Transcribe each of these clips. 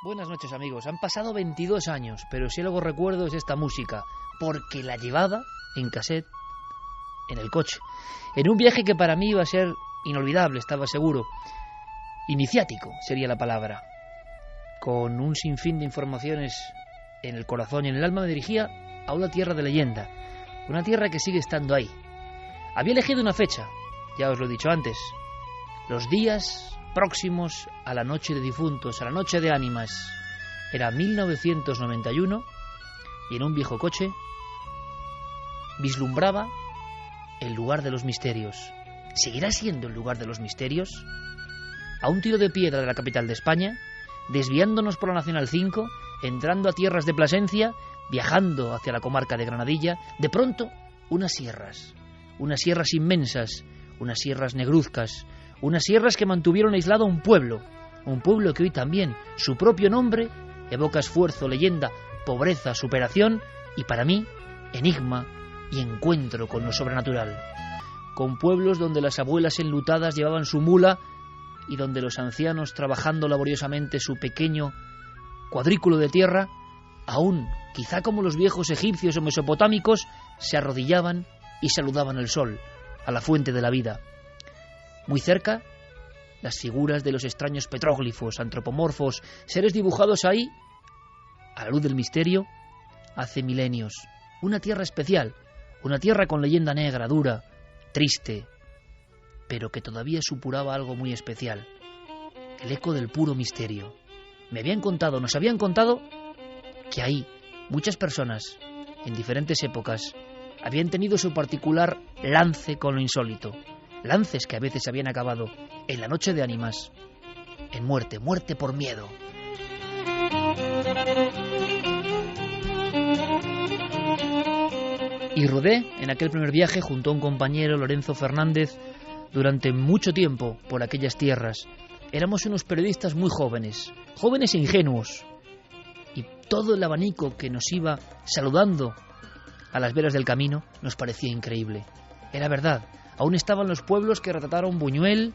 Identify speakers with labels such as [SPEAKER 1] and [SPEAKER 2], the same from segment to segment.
[SPEAKER 1] Buenas noches, amigos. Han pasado 22 años, pero si algo recuerdo es esta música, porque la llevaba en cassette en el coche, en un viaje que para mí iba a ser inolvidable, estaba seguro. Iniciático sería la palabra. Con un sinfín de informaciones en el corazón y en el alma me dirigía a una tierra de leyenda, una tierra que sigue estando ahí. Había elegido una fecha, ya os lo he dicho antes, los días próximos a la noche de difuntos, a la noche de ánimas. Era 1991 y en un viejo coche vislumbraba el lugar de los misterios. ¿Seguirá siendo el lugar de los misterios? A un tiro de piedra de la capital de España, desviándonos por la Nacional 5, entrando a tierras de Plasencia, viajando hacia la comarca de Granadilla, de pronto unas sierras inmensas, unas sierras negruzcas, unas sierras que mantuvieron aislado a un pueblo que hoy también, su propio nombre, evoca esfuerzo, leyenda, pobreza, superación y para mí, enigma y encuentro con lo sobrenatural. Con pueblos donde las abuelas enlutadas llevaban su mula y donde los ancianos, trabajando laboriosamente su pequeño cuadrículo de tierra, aún, quizá como los viejos egipcios o mesopotámicos, se arrodillaban y saludaban al sol, a la fuente de la vida. Muy cerca, las figuras de los extraños petróglifos, antropomorfos, seres dibujados ahí, a la luz del misterio, hace milenios. Una tierra especial, una tierra con leyenda negra, dura, triste, pero que todavía supuraba algo muy especial, el eco del puro misterio. Nos habían contado que ahí muchas personas, en diferentes épocas, habían tenido su particular lance con lo insólito, lances que a veces habían acabado en la noche de ánimas en muerte por miedo. Y rodé en aquel primer viaje junto a un compañero, Lorenzo Fernández, durante mucho tiempo por aquellas tierras. Éramos unos periodistas muy jóvenes e ingenuos, y todo el abanico que nos iba saludando a las veras del camino nos parecía increíble. Era verdad, aún estaban los pueblos que retrataron Buñuel,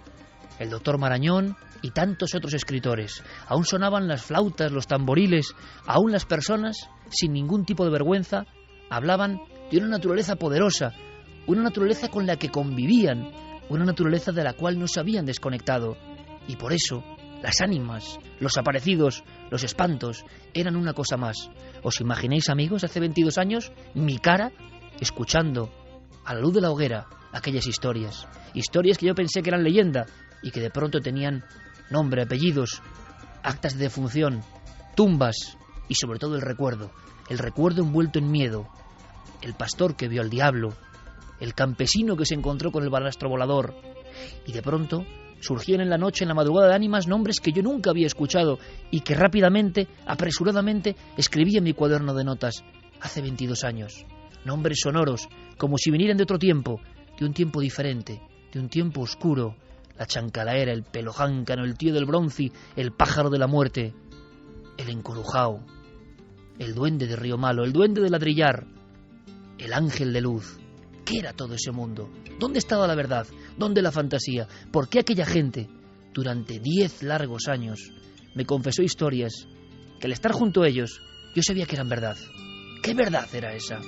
[SPEAKER 1] el doctor Marañón y tantos otros escritores. Aún sonaban las flautas, los tamboriles, aún las personas, sin ningún tipo de vergüenza, hablaban de una naturaleza poderosa, una naturaleza con la que convivían, una naturaleza de la cual no se habían desconectado. Y por eso, las ánimas, los aparecidos, los espantos, eran una cosa más. ¿Os imagináis, amigos, hace 22 años, mi cara, escuchando a la luz de la hoguera aquellas historias que yo pensé que eran leyenda y que de pronto tenían nombre, apellidos, actas de defunción, tumbas y sobre todo el recuerdo envuelto en miedo, el pastor que vio al diablo, el campesino que se encontró con el balastro volador, y de pronto surgían en la noche, en la madrugada de ánimas, nombres que yo nunca había escuchado y que rápidamente, apresuradamente, escribí en mi cuaderno de notas hace 22 años. Nombres sonoros, como si vinieran de otro tiempo, de un tiempo diferente, de un tiempo oscuro. La chancalaera, el pelo jáncano, el tío del bronce, el pájaro de la muerte, el encorujao, el duende de Río Malo, el duende de Ladrillar, el ángel de luz. ¿Qué era todo ese mundo? ¿Dónde estaba la verdad? ¿Dónde la fantasía? ¿Por qué aquella gente, durante 10 largos años, me confesó historias que al estar junto a ellos yo sabía que eran verdad? ¿Qué verdad era esa?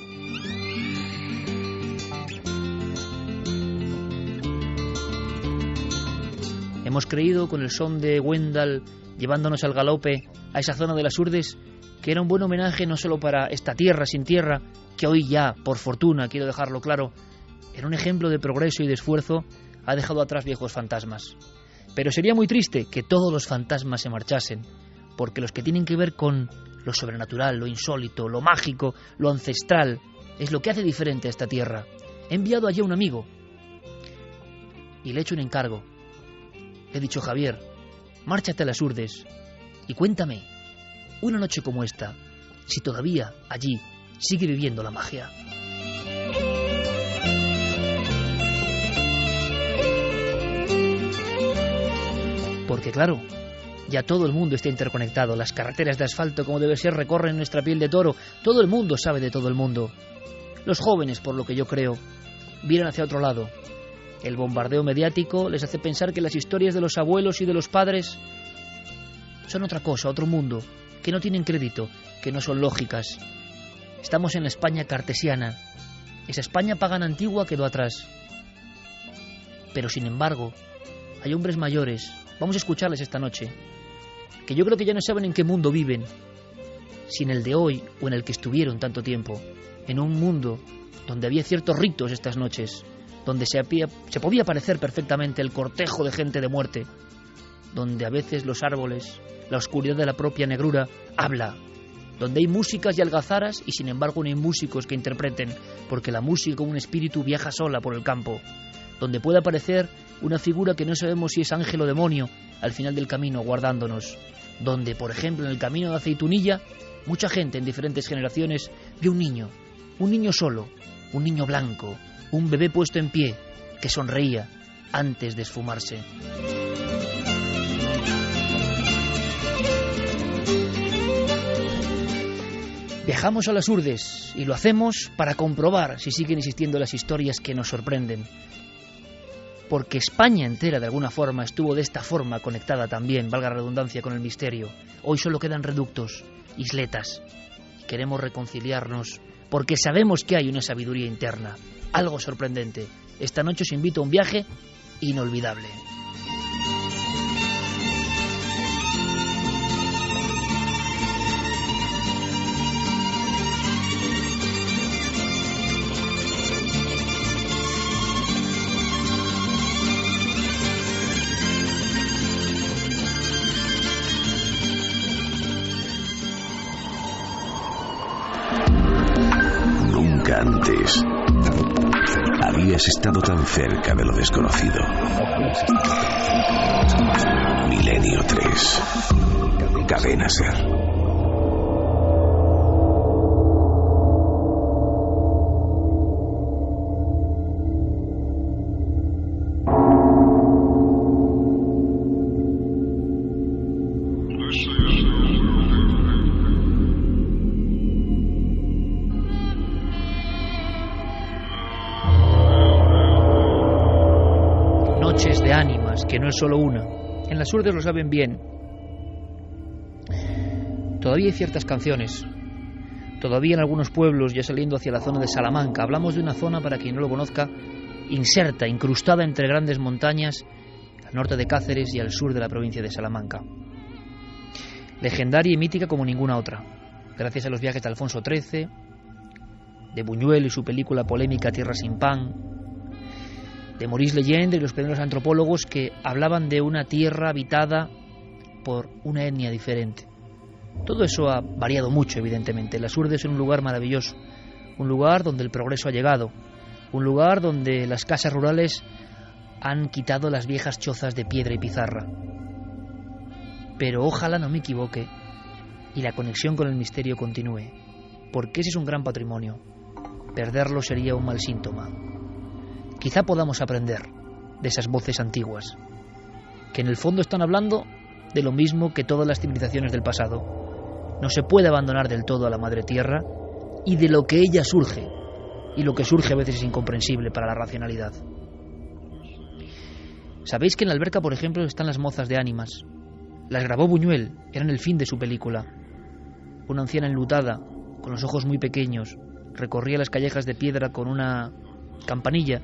[SPEAKER 1] Hemos creído, con el son de Wendal llevándonos al galope a esa zona de las Urdes, que era un buen homenaje no solo para esta tierra sin tierra, que hoy ya, por fortuna, quiero dejarlo claro, en un ejemplo de progreso y de esfuerzo, ha dejado atrás viejos fantasmas. Pero sería muy triste que todos los fantasmas se marchasen, porque los que tienen que ver con lo sobrenatural, lo insólito, lo mágico, lo ancestral, es lo que hace diferente a esta tierra. He enviado allí a un amigo y le he hecho un encargo. Le he dicho: Javier, márchate a las Urdes y cuéntame, una noche como esta, si todavía allí sigue viviendo la magia. Porque claro, ya todo el mundo está interconectado. Las carreteras de asfalto, como debe ser, recorren nuestra piel de toro. Todo el mundo sabe de todo el mundo. Los jóvenes, por lo que yo creo, vienen hacia otro lado. El bombardeo mediático les hace pensar que las historias de los abuelos y de los padres son otra cosa, otro mundo, que no tienen crédito, que no son lógicas. Estamos en la España cartesiana. Esa España pagana antigua quedó atrás. Pero sin embargo, hay hombres mayores, vamos a escucharles esta noche, que yo creo que ya no saben en qué mundo viven, si en el de hoy o en el que estuvieron tanto tiempo, en un mundo donde había ciertos ritos estas noches, donde se podía parecer perfectamente el cortejo de gente de muerte, donde a veces los árboles, la oscuridad de la propia negrura, habla, donde hay músicas y algazaras y sin embargo no hay músicos que interpreten, porque la música como un espíritu viaja sola por el campo, donde puede aparecer una figura que no sabemos si es ángel o demonio al final del camino guardándonos, donde, por ejemplo, en el camino de Aceitunilla, mucha gente en diferentes generaciones vio un niño solo, un niño blanco, un bebé puesto en pie, que sonreía antes de esfumarse. Viajamos a las Urdes y lo hacemos para comprobar si siguen existiendo las historias que nos sorprenden. Porque España entera de alguna forma estuvo de esta forma conectada también, valga la redundancia, con el misterio. Hoy solo quedan reductos, isletas. Queremos reconciliarnos porque sabemos que hay una sabiduría interna, algo sorprendente. Esta noche os invito a un viaje inolvidable.
[SPEAKER 2] Antes habías estado tan cerca de lo desconocido. Milenio 3, Cadena Ser.
[SPEAKER 1] Que no es solo una. En las Urdes lo saben bien. Todavía hay ciertas canciones. Todavía en algunos pueblos, ya saliendo hacia la zona de Salamanca. Hablamos de una zona, para quien no lo conozca, inserta, incrustada entre grandes montañas, al norte de Cáceres y al sur de la provincia de Salamanca. Legendaria y mítica como ninguna otra. Gracias a los viajes de Alfonso XIII, de Buñuel y su película polémica Tierra sin pan, de Maurice Legendre y los primeros antropólogos que hablaban de una tierra habitada por una etnia diferente. Todo eso ha variado mucho, evidentemente. Las Urdes son un lugar maravilloso, un lugar donde el progreso ha llegado, un lugar donde las casas rurales han quitado las viejas chozas de piedra y pizarra. Pero ojalá no me equivoque y la conexión con el misterio continúe, porque ese es un gran patrimonio. Perderlo sería un mal síntoma. Quizá podamos aprender de esas voces antiguas, que en el fondo están hablando de lo mismo que todas las civilizaciones del pasado. No se puede abandonar del todo a la madre tierra y de lo que ella surge, y lo que surge a veces es incomprensible para la racionalidad. ¿Sabéis que en la alberca, por ejemplo, están las mozas de ánimas? Las grabó Buñuel, eran el fin de su película. Una anciana enlutada, con los ojos muy pequeños, recorría las callejas de piedra con una campanilla.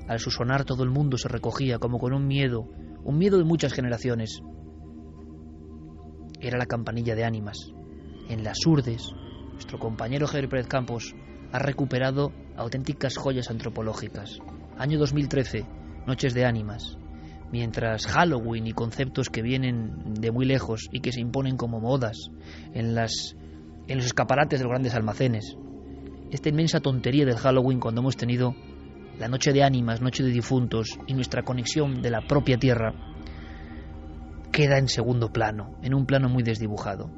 [SPEAKER 1] Al su sonar todo el mundo se recogía como con un miedo de muchas generaciones. Era la campanilla de ánimas. En las Urdes, nuestro compañero Javier Pérez Campos ha recuperado auténticas joyas antropológicas. Año 2013, Noches de Ánimas. Mientras Halloween y conceptos que vienen de muy lejos y que se imponen como modas en los escaparates de los grandes almacenes. Esta inmensa tontería del Halloween, cuando hemos tenido la noche de ánimas, noche de difuntos y nuestra conexión de la propia tierra, queda en segundo plano, en un plano muy desdibujado.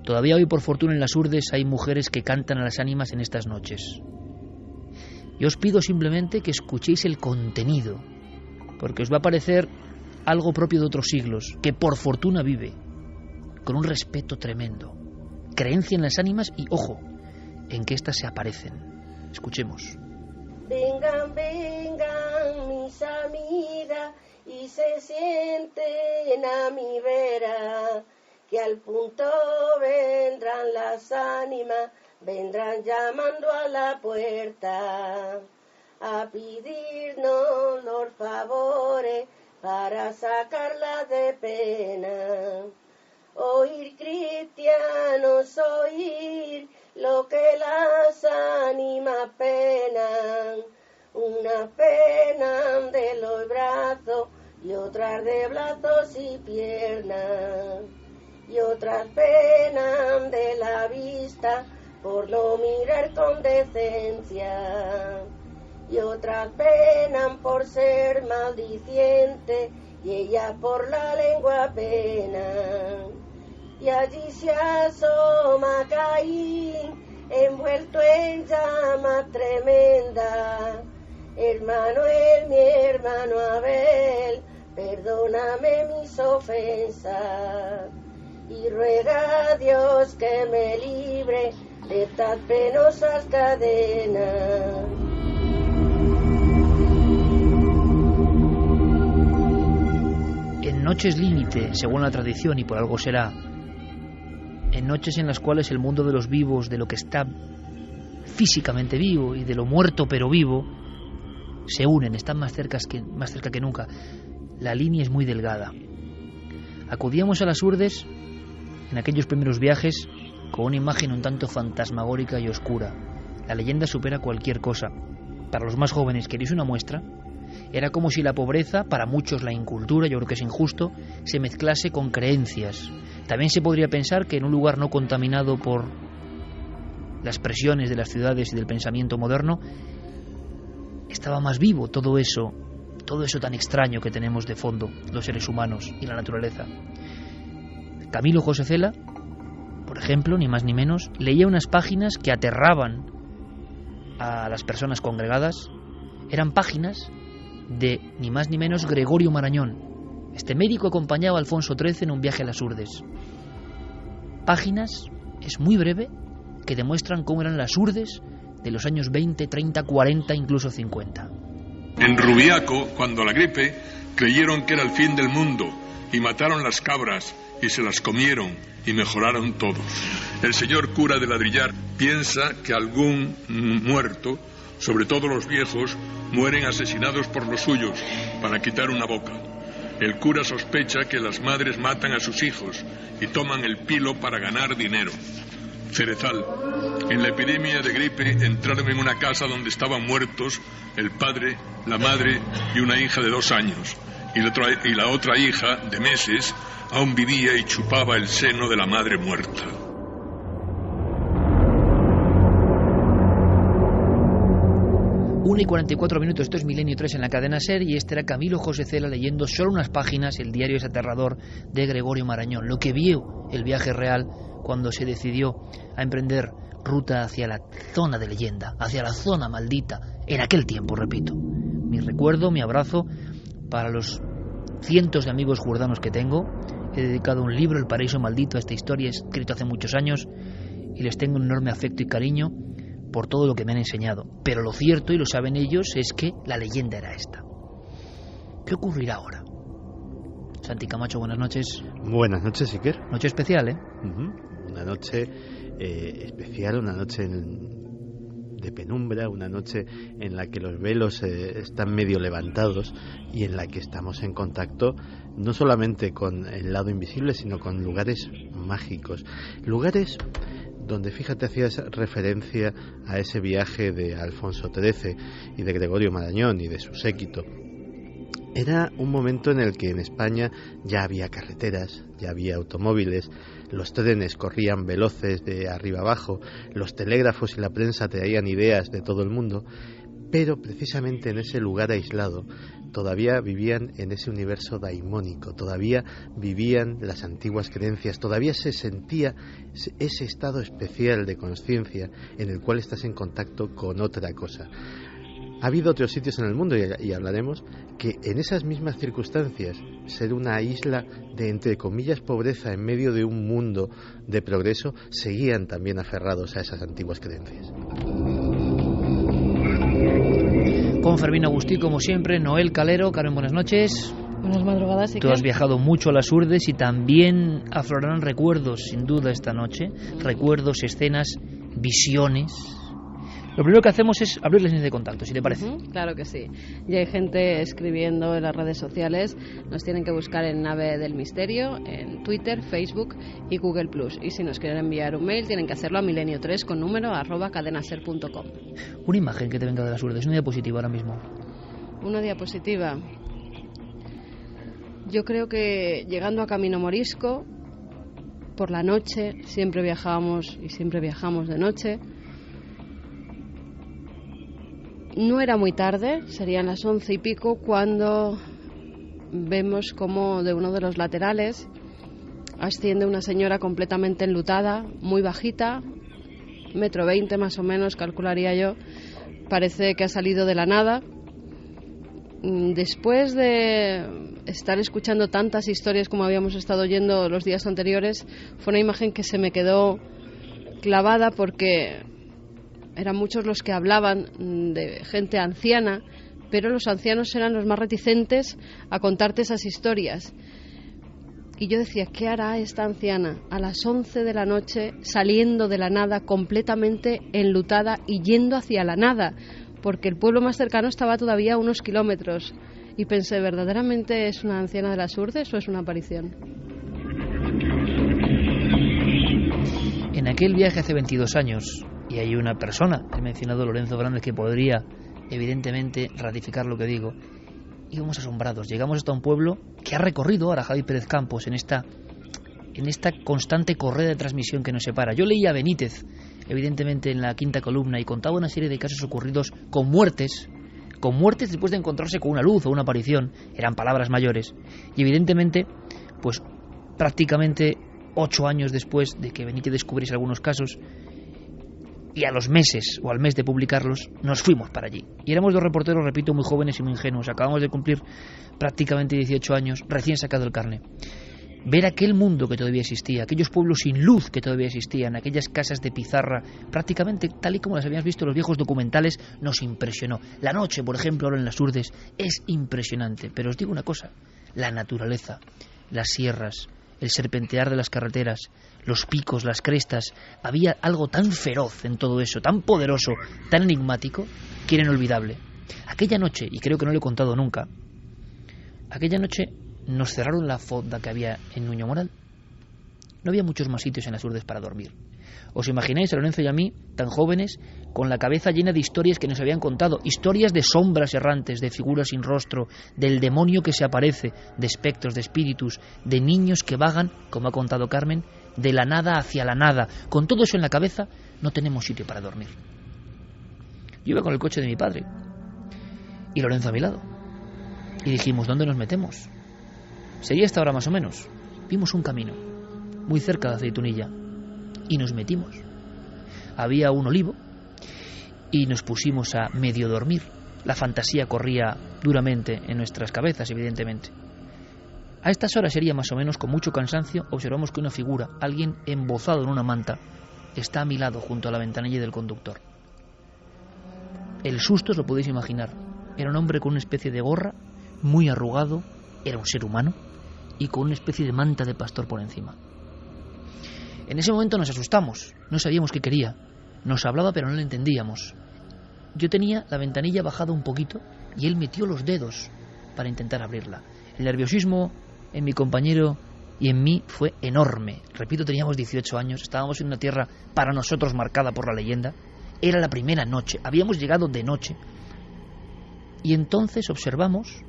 [SPEAKER 1] Todavía hoy, por fortuna, en las Urdes hay mujeres que cantan a las ánimas en estas noches. Yo os pido simplemente que escuchéis el contenido, porque os va a parecer algo propio de otros siglos, que por fortuna vive, con un respeto tremendo, creencia en las ánimas y, ojo, en que éstas se aparecen. Escuchemos.
[SPEAKER 3] Vengan, vengan mis amigas y se sienten a mi vera, que al punto vendrán las ánimas, vendrán llamando a la puerta, a pedirnos los favores para sacarla de pena. Oír cristianos, oír lo que las ánimas penan, una pena de los brazos y otras de brazos y piernas, y otras penan de la vista por no mirar con decencia, y otras penan por ser maldiciente y ella por la lengua pena. Y allí se asoma Caín, envuelto en llama tremenda. Hermano, mi hermano Abel, perdóname mis ofensas, y ruega a Dios que me libre de estas penosas cadenas.
[SPEAKER 1] En noches límite, según la tradición, y por algo será, en noches en las cuales el mundo de los vivos, de lo que está físicamente vivo y de lo muerto pero vivo, se unen, están más cerca que nunca. La línea es muy delgada. Acudíamos a las Urdes en aquellos primeros viajes con una imagen un tanto fantasmagórica y oscura. La leyenda supera cualquier cosa. Para los más jóvenes, ¿queréis una muestra? Era como si la pobreza, para muchos la incultura, yo creo que es injusto, se mezclase con creencias. También se podría pensar que en un lugar no contaminado por las presiones de las ciudades y del pensamiento moderno, estaba más vivo todo eso tan extraño que tenemos de fondo, los seres humanos y la naturaleza. Camilo José Cela, por ejemplo, ni más ni menos, leía unas páginas que aterraban a las personas congregadas. Eran páginas de ni más ni menos Gregorio Marañón. Este médico acompañaba a Alfonso XIII en un viaje a las Urdes. Páginas, es muy breve, que demuestran cómo eran las Urdes de los años 20, 30, 40, incluso 50.
[SPEAKER 4] En Rubiaco, cuando la gripe, creyeron que era el fin del mundo y mataron las cabras y se las comieron y mejoraron todos. El señor cura de Ladrillar piensa que algún muerto, sobre todo los viejos, mueren asesinados por los suyos para quitar una boca. El cura sospecha que las madres matan a sus hijos y toman el pilo para ganar dinero. Cerezal. En la epidemia de gripe entraron en una casa donde estaban muertos el padre, la madre y una hija de 2 años. Y la otra hija, de meses, aún vivía y chupaba el seno de la madre muerta.
[SPEAKER 1] Una y 44 minutos, esto es Milenio 3 en la cadena SER, y este era Camilo José Cela leyendo solo unas páginas, el diario es aterrador, de Gregorio Marañón, lo que vio el viaje real cuando se decidió a emprender ruta hacia la zona de leyenda, hacia la zona maldita, en aquel tiempo, repito. Mi recuerdo, mi abrazo para los cientos de amigos jurdanos que tengo. He dedicado un libro, El paraíso maldito, a esta historia, escrito hace muchos años, y les tengo un enorme afecto y cariño por todo lo que me han enseñado. Pero lo cierto, y lo saben ellos, es que la leyenda era esta. ¿Qué ocurrirá ahora? Santi Camacho, buenas noches.
[SPEAKER 5] Buenas noches, Iker.
[SPEAKER 1] Noche especial, ¿eh?
[SPEAKER 5] Una noche especial, una noche de penumbra, una noche en la que los velos están medio levantados y en la que estamos en contacto no solamente con el lado invisible, sino con lugares mágicos. Lugares donde, fíjate, hacías referencia a ese viaje de Alfonso XIII y de Gregorio Marañón y de su séquito. Era un momento en el que en España ya había carreteras, ya había automóviles, los trenes corrían veloces de arriba abajo, los telégrafos y la prensa traían ideas de todo el mundo, pero precisamente en ese lugar aislado todavía vivían en ese universo daimónico, todavía vivían las antiguas creencias, todavía se sentía ese estado especial de conciencia en el cual estás en contacto con otra cosa. Ha habido otros sitios en el mundo, y hablaremos, que en esas mismas circunstancias, ser una isla de, entre comillas, pobreza en medio de un mundo de progreso, seguían también aferrados a esas antiguas creencias.
[SPEAKER 1] Con Fermín Agustí, como siempre, Noel Calero. Carmen, buenas noches.
[SPEAKER 6] Buenas madrugadas.
[SPEAKER 1] Tú has viajado mucho a las Urdes y también aflorarán recuerdos, sin duda, esta noche. Recuerdos, escenas, visiones. Lo primero que hacemos es abrir las líneas de contacto, si te parece.
[SPEAKER 6] Claro que sí. Ya hay gente escribiendo en las redes sociales. Nos tienen que buscar en Nave del Misterio, en Twitter, Facebook y Google+. Y si nos quieren enviar un mail, tienen que hacerlo a milenio3 con número @cadenaser.com.
[SPEAKER 1] Una imagen que te venga de las Urdes, una diapositiva ahora mismo.
[SPEAKER 6] Una diapositiva. Yo creo que llegando a Camino Morisco, por la noche, siempre viajábamos y siempre viajamos de noche. No era muy tarde, serían las 11 y pico, cuando vemos como de uno de los laterales asciende una señora completamente enlutada, muy bajita, 1,20 m más o menos, calcularía yo. Parece que ha salido de la nada. Después de estar escuchando tantas historias como habíamos estado oyendo los días anteriores, fue una imagen que se me quedó clavada, porque eran muchos los que hablaban de gente anciana, pero los ancianos eran los más reticentes a contarte esas historias. Y yo decía, ¿qué hará esta anciana a las 11 de la noche saliendo de la nada, completamente enlutada y yendo hacia la nada? Porque el pueblo más cercano estaba todavía a unos kilómetros. Y pensé, ¿verdaderamente es una anciana de las Urdes o es una aparición?
[SPEAKER 1] En aquel viaje hace 22 años, y hay una persona, he mencionado Lorenzo Fernández, que podría evidentemente ratificar lo que digo, íbamos asombrados. Llegamos hasta un pueblo que ha recorrido ahora Javi Pérez Campos en esta constante correa de transmisión que nos separa. Yo leía a Benítez, evidentemente, en la quinta columna, y contaba una serie de casos ocurridos con muertes después de encontrarse con una luz o una aparición. Eran palabras mayores. Y evidentemente, pues prácticamente 8 años después de que Benítez descubriese algunos casos, y a los meses o al mes de publicarlos, nos fuimos para allí. Y éramos 2 reporteros, repito, muy jóvenes y muy ingenuos. Acabamos de cumplir prácticamente 18 años, recién sacado el carné. Ver aquel mundo que todavía existía, aquellos pueblos sin luz que todavía existían, aquellas casas de pizarra, prácticamente tal y como las habíamos visto en los viejos documentales, nos impresionó. La noche, por ejemplo, ahora en las Urdes, es impresionante. Pero os digo una cosa, la naturaleza, las sierras, el serpentear de las carreteras, los picos, las crestas, había algo tan feroz en todo eso, tan poderoso, tan enigmático, que era inolvidable. Aquella noche, y creo que no lo he contado nunca, aquella noche nos cerraron la fonda que había en Nuño Moral. No había muchos más sitios en las Urdes para dormir. ¿Os imagináis a Lorenzo y a mí, tan jóvenes, con la cabeza llena de historias que nos habían contado? Historias de sombras errantes, de figuras sin rostro, del demonio que se aparece, de espectros, de espíritus, de niños que vagan, como ha contado Carmen, de la nada hacia la nada. Con todo eso en la cabeza, no tenemos sitio para dormir. Yo iba con el coche de mi padre y Lorenzo a mi lado. Y dijimos, ¿dónde nos metemos? Sería esta hora más o menos. Vimos un camino muy cerca de Aceitunilla y nos metimos. Había un olivo y nos pusimos a medio dormir. La fantasía corría duramente en nuestras cabezas, evidentemente. A estas horas sería más o menos, con mucho cansancio, observamos que una figura, alguien embozado en una manta, está a mi lado junto a la ventanilla del conductor. El susto os lo podéis imaginar. Era un hombre con una especie de gorra, muy arrugado, era un ser humano, y con una especie de manta de pastor por encima. En ese momento nos asustamos, no sabíamos qué quería. Nos hablaba pero no le entendíamos. Yo tenía la ventanilla bajada un poquito y él metió los dedos para intentar abrirla. El nerviosismo en mi compañero y en mí fue enorme. Repito, teníamos 18 años, estábamos en una tierra para nosotros marcada por la leyenda. Era la primera noche, habíamos llegado de noche. Y entonces observamos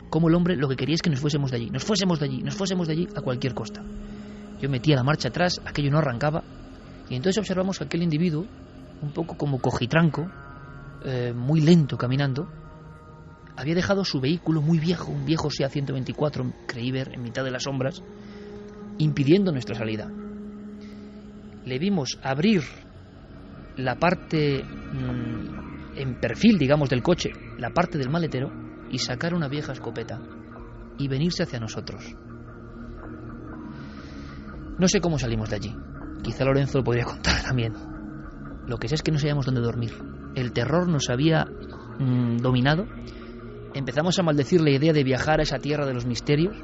[SPEAKER 1] cómo el hombre lo que quería es que nos fuésemos de allí a cualquier costa. Yo metía la marcha atrás, aquello no arrancaba, y entonces observamos que aquel individuo, un poco como cojitranco, muy lento caminando, había dejado su vehículo muy viejo, un viejo SEAT 124, creí ver, en mitad de las sombras, impidiendo nuestra salida. Le vimos abrir la parte en perfil, digamos, del coche, la parte del maletero, y sacar una vieja escopeta y venirse hacia nosotros. No sé cómo salimos de allí. Quizá Lorenzo lo podría contar también. Lo que sé es que no sabíamos dónde dormir. El terror nos había dominado empezamos a maldecir la idea de viajar a esa tierra de los misterios,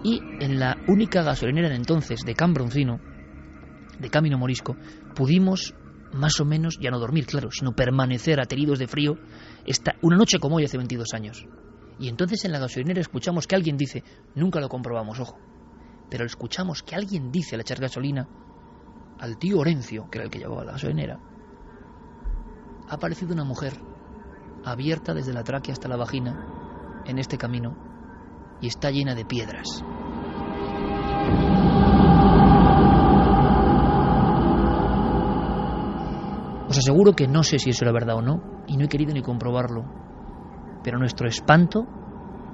[SPEAKER 1] y en la única gasolinera de entonces, de Can Broncino, de Camino Morisco, pudimos más o menos, ya no dormir, claro, sino permanecer ateridos de frío una noche como hoy hace 22 años. Y entonces en la gasolinera escuchamos que alguien dice, nunca lo comprobamos, ojo, pero escuchamos que alguien dice al echar gasolina al tío Orencio, que era el que llevaba la gasolinera, ha aparecido una mujer abierta desde la tráquea hasta la vagina en este camino y está llena de piedras. Os aseguro que no sé si eso era verdad o no, y no he querido ni comprobarlo, pero nuestro espanto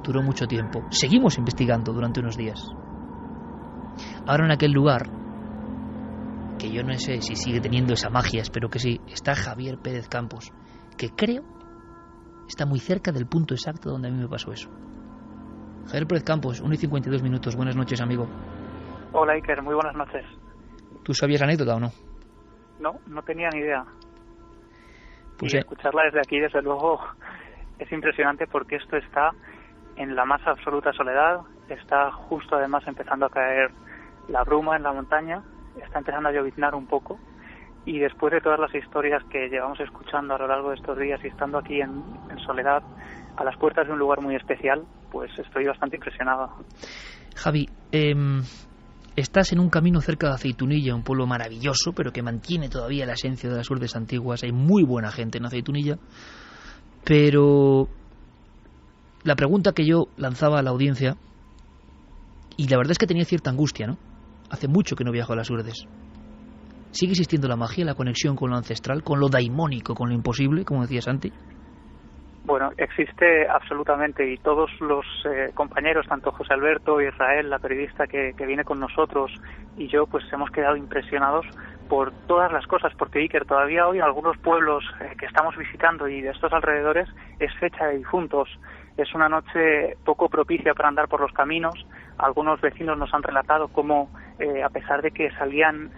[SPEAKER 1] duró mucho tiempo. Seguimos investigando durante unos días. Ahora en aquel lugar, que yo no sé si sigue teniendo esa magia, espero que sí, está Javier Pérez Campos, que creo está muy cerca del punto exacto donde a mí me pasó eso. Javier Pérez Campos, 1:52, buenas noches, amigo.
[SPEAKER 7] Hola, Iker, muy buenas noches.
[SPEAKER 1] ¿Tú sabías la anécdota o no?
[SPEAKER 7] No tenía ni idea.
[SPEAKER 1] Pues
[SPEAKER 7] y escucharla desde aquí, desde luego, es impresionante porque esto está en la más absoluta soledad, está justo además empezando a caer la bruma en la montaña, está empezando a lloviznar un poco, y después de todas las historias que llevamos escuchando a lo largo de estos días y estando aquí en soledad, a las puertas de un lugar muy especial, pues estoy bastante impresionado.
[SPEAKER 1] Javi, estás en un camino cerca de Aceitunilla, un pueblo maravilloso, pero que mantiene todavía la esencia de las urdes antiguas. Hay muy buena gente en Aceitunilla, pero la pregunta que yo lanzaba a la audiencia, y la verdad es que tenía cierta angustia, ¿no? Hace mucho que no viajo a las urdes. ¿Sigue existiendo la magia, la conexión con lo ancestral, con lo daimónico, con lo imposible, como decía Santi?
[SPEAKER 7] Bueno, existe absolutamente, y todos los compañeros, tanto José Alberto, Israel, la periodista que viene con nosotros, y yo, pues hemos quedado impresionados por todas las cosas, porque Iker, todavía hoy en algunos pueblos que estamos visitando y de estos alrededores es fecha de difuntos. Es una noche poco propicia para andar por los caminos. Algunos vecinos nos han relatado cómo, a pesar de que salían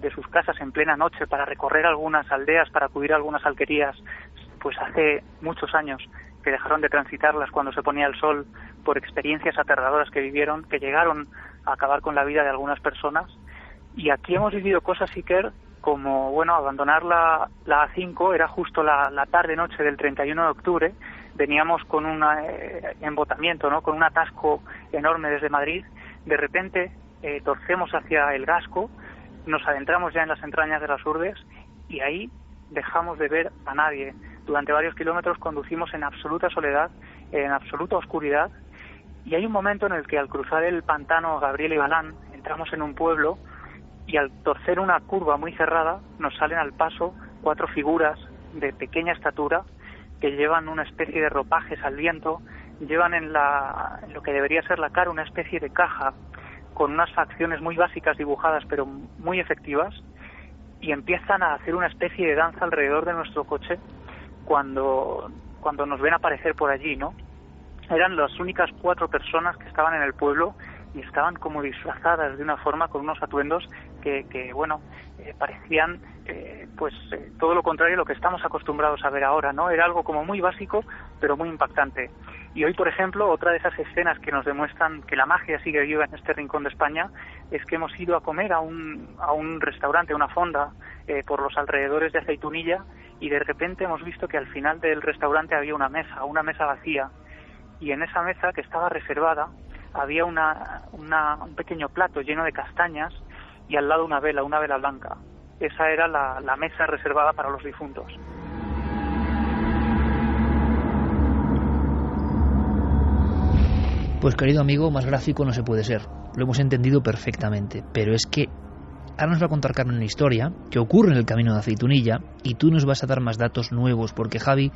[SPEAKER 7] de sus casas en plena noche para recorrer algunas aldeas, para acudir a algunas alquerías, pues hace muchos años que dejaron de transitarlas cuando se ponía el sol, por experiencias aterradoras que vivieron, que llegaron a acabar con la vida de algunas personas. Y aquí hemos vivido cosas, Iker, como, bueno, abandonar la A5, era justo la tarde-noche del 31 de octubre, veníamos con un embotamiento, ¿no?, con un atasco enorme desde Madrid, de repente torcemos hacia el Gasco, nos adentramos ya en las entrañas de las urdes y ahí dejamos de ver a nadie. Durante varios kilómetros conducimos en absoluta soledad, en absoluta oscuridad, y hay un momento en el que al cruzar el pantano Gabriel y Balán entramos en un pueblo y al torcer una curva muy cerrada nos salen al paso 4 figuras de pequeña estatura que llevan una especie de ropajes al viento, llevan en lo que debería ser la cara una especie de caja con unas facciones muy básicas dibujadas pero muy efectivas, y empiezan a hacer una especie de danza alrededor de nuestro coche cuando nos ven aparecer por allí, ¿no? Eran las únicas 4 personas que estaban en el pueblo y estaban como disfrazadas de una forma, con unos atuendos que parecían todo lo contrario a lo que estamos acostumbrados a ver ahora, ¿no? Era algo como muy básico pero muy impactante. Y hoy, por ejemplo, otra de esas escenas que nos demuestran que la magia sigue viva en este rincón de España es que hemos ido a comer a un restaurante, a una fonda por los alrededores de Aceitunilla, y de repente hemos visto que al final del restaurante había una mesa vacía, y en esa mesa, que estaba reservada, había un pequeño plato lleno de castañas y al lado una vela blanca. Esa era la mesa reservada para los difuntos.
[SPEAKER 1] Pues querido amigo, más gráfico no se puede ser. Lo hemos entendido perfectamente, pero es que ahora nos va a contar Carmen una historia que ocurre en el camino de Aceitunilla y tú nos vas a dar más datos nuevos, porque Javi,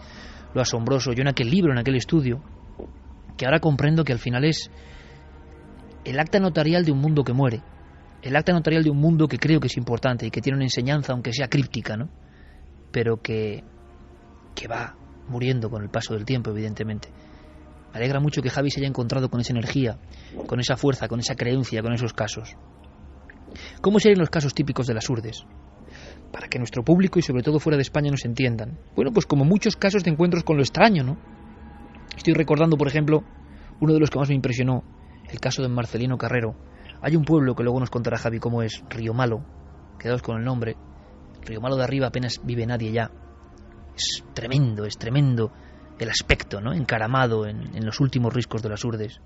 [SPEAKER 1] lo asombroso, yo en aquel libro, en aquel estudio, que ahora comprendo que al final es el acta notarial de un mundo que muere, el acta notarial de un mundo que creo que es importante y que tiene una enseñanza, aunque sea críptica, ¿no?, pero que va muriendo con el paso del tiempo, evidentemente. Me alegra mucho que Javi se haya encontrado con esa energía, con esa fuerza, con esa creencia, con esos casos. ¿Cómo serían los casos típicos de las urdes? Para que nuestro público y sobre todo fuera de España nos entiendan. Bueno, pues como muchos casos de encuentros con lo extraño, ¿no? Estoy recordando, por ejemplo, uno de los que más me impresionó, el caso de Marcelino Carrero. Hay un pueblo que luego nos contará Javi cómo es, Río Malo, quedaos con el nombre. Río Malo de arriba apenas vive nadie ya. Es tremendo el aspecto, ¿no? Encaramado en los últimos riscos de las Urdes.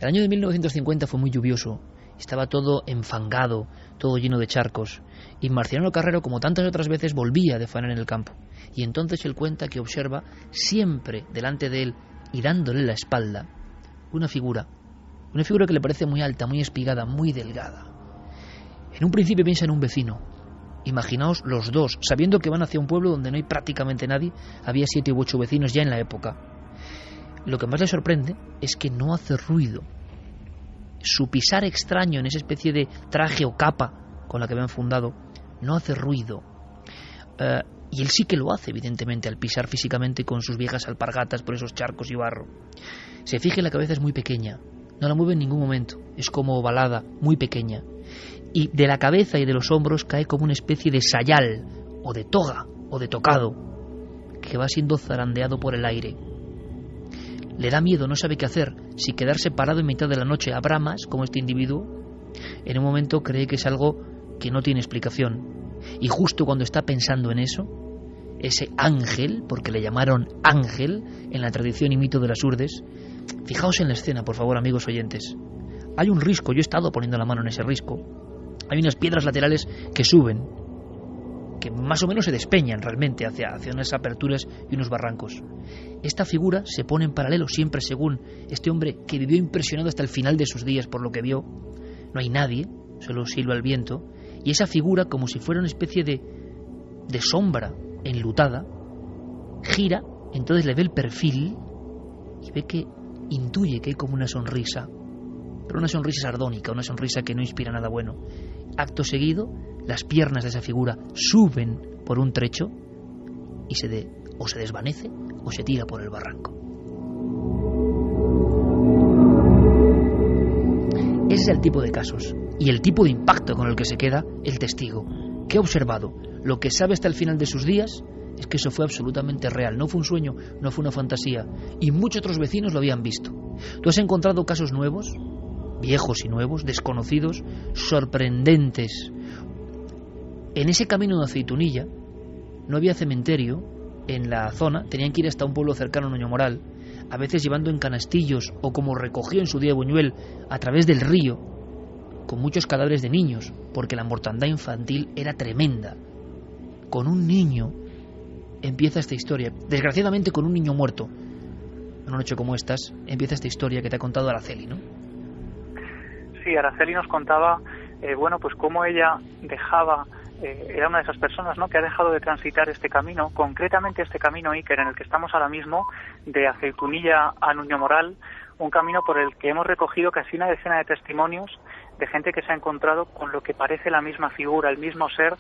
[SPEAKER 1] El año de 1950 fue muy lluvioso, estaba todo enfangado, todo lleno de charcos, y Marcelino Carrero, como tantas otras veces, volvía de faenar en el campo. Y entonces él cuenta que observa siempre delante de él y dándole la espalda una figura que le parece muy alta, muy espigada, muy delgada. En un principio piensa en un vecino. Imaginaos los dos, sabiendo que van hacia un pueblo donde no hay prácticamente nadie, había 7 u 8 vecinos ya en la época. Lo que más le sorprende es que no hace ruido. Su pisar extraño en esa especie de traje o capa con la que habían fundado no hace ruido. Y él sí que lo hace, evidentemente, al pisar físicamente con sus viejas alpargatas por esos charcos y barro. Se fija, la cabeza es muy pequeña, no la mueve en ningún momento, es como ovalada, muy pequeña. Y de la cabeza y de los hombros cae como una especie de sayal, o de toga, o de tocado, que va siendo zarandeado por el aire. Le da miedo, no sabe qué hacer, si quedarse parado en mitad de la noche a bramas, como este individuo. En un momento cree que es algo que no tiene explicación. Y justo cuando está pensando en eso, ese ángel, porque le llamaron ángel en la tradición y mito de las Urdes, fijaos en la escena, por favor, amigos oyentes. Hay un risco, yo he estado poniendo la mano en ese risco. Hay unas piedras laterales que suben, que más o menos se despeñan realmente hacia unas aperturas y unos barrancos. Esta figura se pone en paralelo siempre según este hombre que vivió impresionado hasta el final de sus días por lo que vio. No hay nadie, solo silba el viento, y esa figura, como si fuera una especie de sombra enlutada, gira, entonces le ve el perfil y ve que intuye que hay como una sonrisa, pero una sonrisa sardónica, una sonrisa que no inspira nada bueno. Acto seguido, las piernas de esa figura suben por un trecho y o se desvanece o se tira por el barranco. Ese es el tipo de casos y el tipo de impacto con el que se queda el testigo. ¿Qué ha observado? Lo que sabe hasta el final de sus días es que eso fue absolutamente real, no fue un sueño, no fue una fantasía, y muchos otros vecinos lo habían visto. ¿Tú has encontrado casos nuevos, viejos y nuevos, desconocidos, sorprendentes? En ese camino de Aceitunilla no había cementerio en la zona, tenían que ir hasta un pueblo cercano a Nuñomoral, a veces llevando en canastillos o como recogió en su día Buñuel a través del río, con muchos cadáveres de niños, porque la mortandad infantil era tremenda. Con un niño empieza esta historia, desgraciadamente con un niño muerto. Una noche como estas empieza esta historia que te ha contado Araceli, ¿no?
[SPEAKER 7] Sí, Araceli nos contaba, pues cómo ella dejaba, era una de esas personas, ¿no?, que ha dejado de transitar este camino, concretamente este camino Iker en el que estamos ahora mismo, de Aceitunilla a Nuñomoral, un camino por el que hemos recogido casi una decena de testimonios de gente que se ha encontrado con lo que parece la misma figura, el mismo ser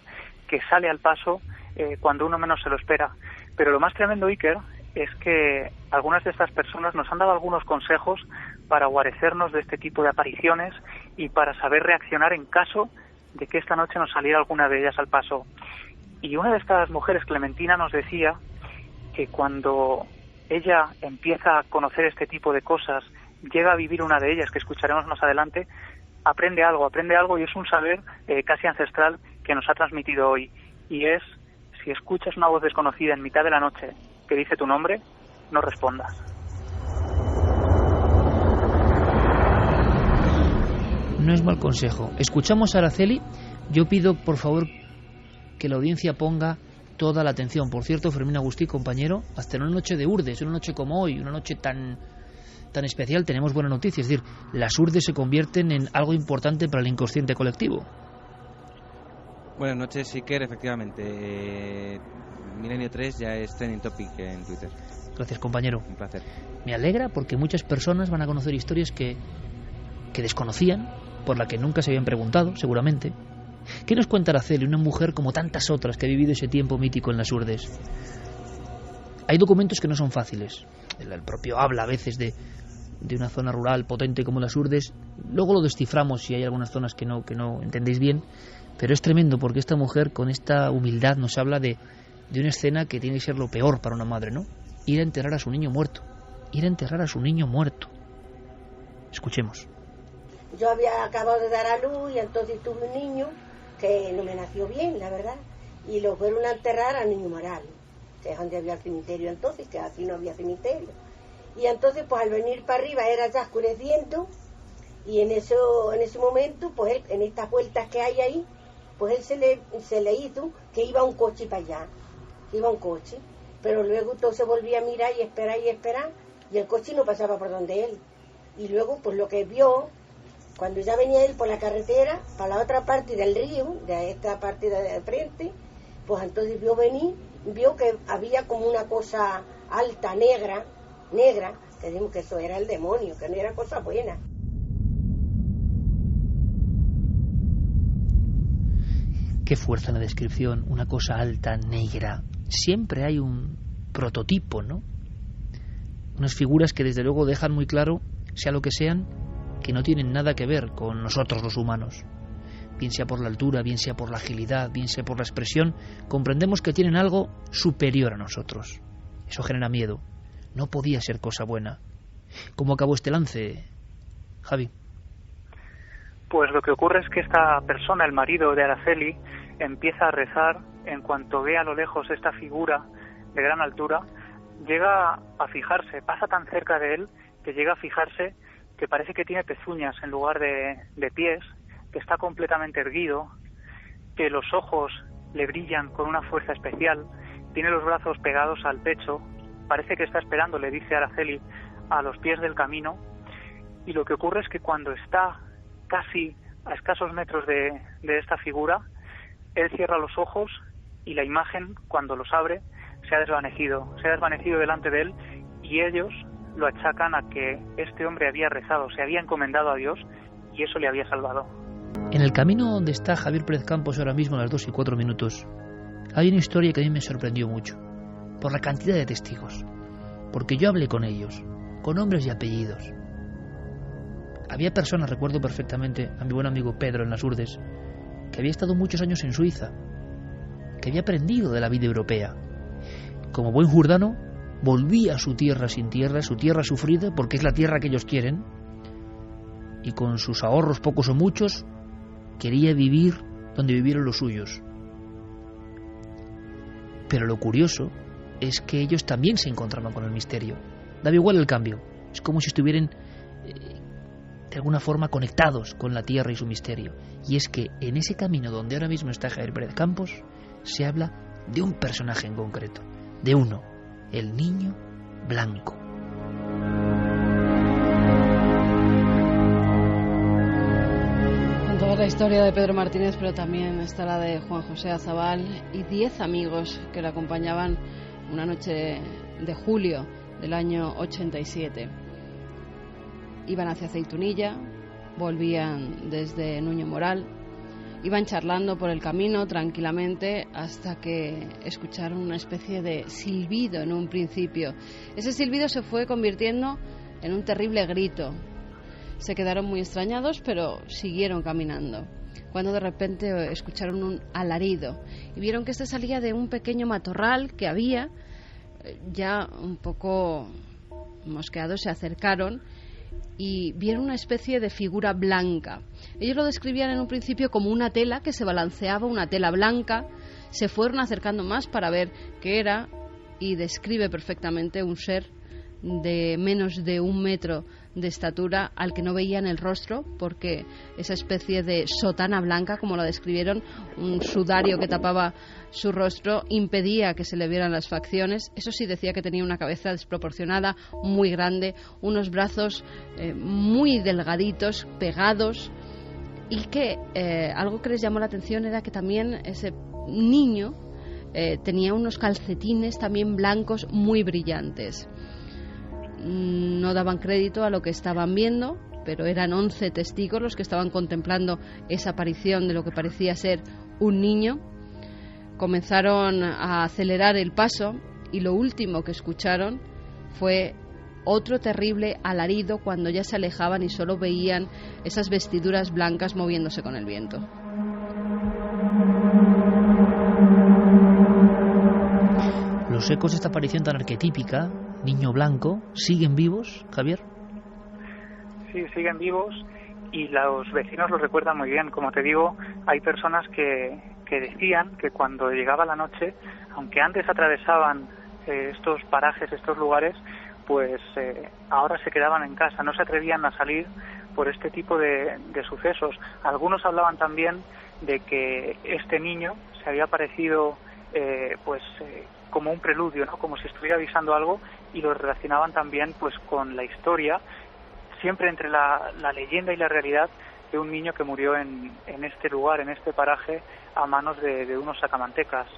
[SPEAKER 7] que sale al paso cuando uno menos se lo espera. Pero lo más tremendo, Iker, es que algunas de estas personas nos han dado algunos consejos para guarecernos de este tipo de apariciones y para saber reaccionar en caso de que esta noche nos saliera alguna de ellas al paso. Y una de estas mujeres, Clementina, nos decía que cuando ella empieza a conocer este tipo de cosas, llega a vivir una de ellas, que escucharemos más adelante, aprende algo y es un saber casi ancestral que nos ha transmitido hoy. Y es, si escuchas una voz desconocida en mitad de la noche que dice tu nombre, no respondas.
[SPEAKER 1] No es mal consejo. Escuchamos a Araceli. Yo pido, por favor, que la audiencia ponga toda la atención. Por cierto, Fermín Agustí, compañero, hasta una noche de Urdes, una noche como hoy, una noche tan especial, tenemos buena noticia. Es decir, las Urdes se convierten en algo importante para el inconsciente colectivo.
[SPEAKER 8] Buenas noches, Iker, efectivamente. Milenio 3 ya es trending topic en Twitter.
[SPEAKER 1] Gracias, compañero.
[SPEAKER 8] Un placer.
[SPEAKER 1] Me alegra porque muchas personas van a conocer historias que desconocían, por la que nunca se habían preguntado, seguramente. ¿Qué nos cuenta Araceli, una mujer como tantas otras que ha vivido ese tiempo mítico en las Urdes? Hay documentos que no son fáciles. El propio habla a veces de una zona rural potente como las Urdes. Luego lo desciframos si hay algunas zonas que no entendéis bien. Pero es tremendo porque esta mujer con esta humildad nos habla de una escena que tiene que ser lo peor para una madre, ¿no? Ir a enterrar a su niño muerto. ir a enterrar a su niño muerto. Escuchemos.
[SPEAKER 3] Yo había acabado de dar a luz y entonces tuve un niño que no me nació bien, la verdad, y lo fueron a enterrar al niño Moral, que es donde había el cementerio entonces, que aquí no había cementerio. Y entonces, pues al venir para arriba era ya oscureciendo, y en ese momento, pues él, en estas vueltas que hay ahí, pues él se le hizo que iba un coche para allá, pero luego todo se volvía a mirar y esperar, y el coche no pasaba por donde él. Y luego, pues lo que vio, cuando ya venía él por la carretera, para la otra parte del río, de esta parte de frente, pues entonces vio que había como una cosa alta, negra, que dijimos que eso era el demonio, que no era cosa buena.
[SPEAKER 1] Qué fuerza en la descripción, una cosa alta, negra. Siempre hay un prototipo, ¿no? Unas figuras que desde luego dejan muy claro, sea lo que sean, que no tienen nada que ver con nosotros los humanos. Bien sea por la altura, bien sea por la agilidad, bien sea por la expresión, comprendemos que tienen algo superior a nosotros. Eso genera miedo. No podía ser cosa buena. ¿Cómo acabó este lance, Javi?
[SPEAKER 7] Pues lo que ocurre es que esta persona, el marido de Araceli, empieza a rezar en cuanto ve a lo lejos esta figura de gran altura, llega a fijarse, pasa tan cerca de él que llega a fijarse que parece que tiene pezuñas en lugar de pies, que está completamente erguido, que los ojos le brillan con una fuerza especial, tiene los brazos pegados al pecho, parece que está esperando, le dice Araceli, a los pies del camino, y lo que ocurre es que cuando está casi a escasos metros de esta figura, él cierra los ojos y la imagen, cuando los abre, se ha desvanecido delante de él, y ellos lo achacan a que este hombre había rezado, se había encomendado a Dios y eso le había salvado.
[SPEAKER 1] En el camino donde está Javier Pérez Campos ahora mismo a las 2:04, hay una historia que a mí me sorprendió mucho, por la cantidad de testigos, porque yo hablé con ellos, con nombres y apellidos. Había personas, recuerdo perfectamente a mi buen amigo Pedro en las Urdes, que había estado muchos años en Suiza, que había aprendido de la vida europea. Como buen jordano, volvía a su tierra sin tierra, su tierra sufrida, porque es la tierra que ellos quieren, y con sus ahorros, pocos o muchos, quería vivir donde vivieron los suyos. Pero lo curioso es que ellos también se encontraban con el misterio. Daba igual el cambio, es como si estuvieran de alguna forma conectados con la tierra y su misterio. Y es que en ese camino donde ahora mismo está Javier Pérez Campos, se habla de un personaje en concreto, de uno, el niño blanco.
[SPEAKER 6] Con toda la historia de Pedro Martínez, pero también está la de Juan José Azabal y 10 amigos que le acompañaban una noche de julio del año 87. Iban hacia Aceitunilla, volvían desde Nuño Moral, iban charlando por el camino tranquilamente hasta que escucharon una especie de silbido en un principio. Ese silbido se fue convirtiendo en un terrible grito. Se quedaron muy extrañados, pero siguieron caminando, cuando de repente escucharon un alarido y vieron que este salía de un pequeño matorral que había. Ya un poco mosqueados se acercaron y vieron una especie de figura blanca. Ellos lo describían en un principio como una tela que se balanceaba, una tela blanca. Se fueron acercando más para ver qué era, y describe perfectamente un ser de menos de 1 metro de estatura, al que no veían el rostro, porque esa especie de sotana blanca, como la describieron, un sudario que tapaba su rostro, impedía que se le vieran las facciones. Eso sí, decía que tenía una cabeza desproporcionada, muy grande, unos brazos muy delgaditos, pegados, y que algo que les llamó la atención era que también ese niño tenía unos calcetines también blancos muy brillantes. No daban crédito a lo que estaban viendo, pero eran 11 testigos los que estaban contemplando esa aparición de lo que parecía ser un niño. Comenzaron a acelerar el paso y lo último que escucharon fue otro terrible alarido cuando ya se alejaban y solo veían esas vestiduras blancas moviéndose con el viento. Los
[SPEAKER 1] ecos de esta aparición tan arquetípica niño blanco, ¿siguen vivos, Javier?
[SPEAKER 7] Sí, siguen vivos y los vecinos los recuerdan muy bien. Como te digo, hay personas que decían que cuando llegaba la noche, aunque antes atravesaban estos parajes, estos lugares, pues ahora se quedaban en casa, no se atrevían a salir por este tipo de sucesos. Algunos hablaban también de que este niño se había aparecido como un preludio, ¿no? Como si estuviera avisando algo, y lo relacionaban también pues con la historia, siempre entre la leyenda y la realidad, de un niño que murió en este lugar, en este paraje, a manos de unos sacamantecas.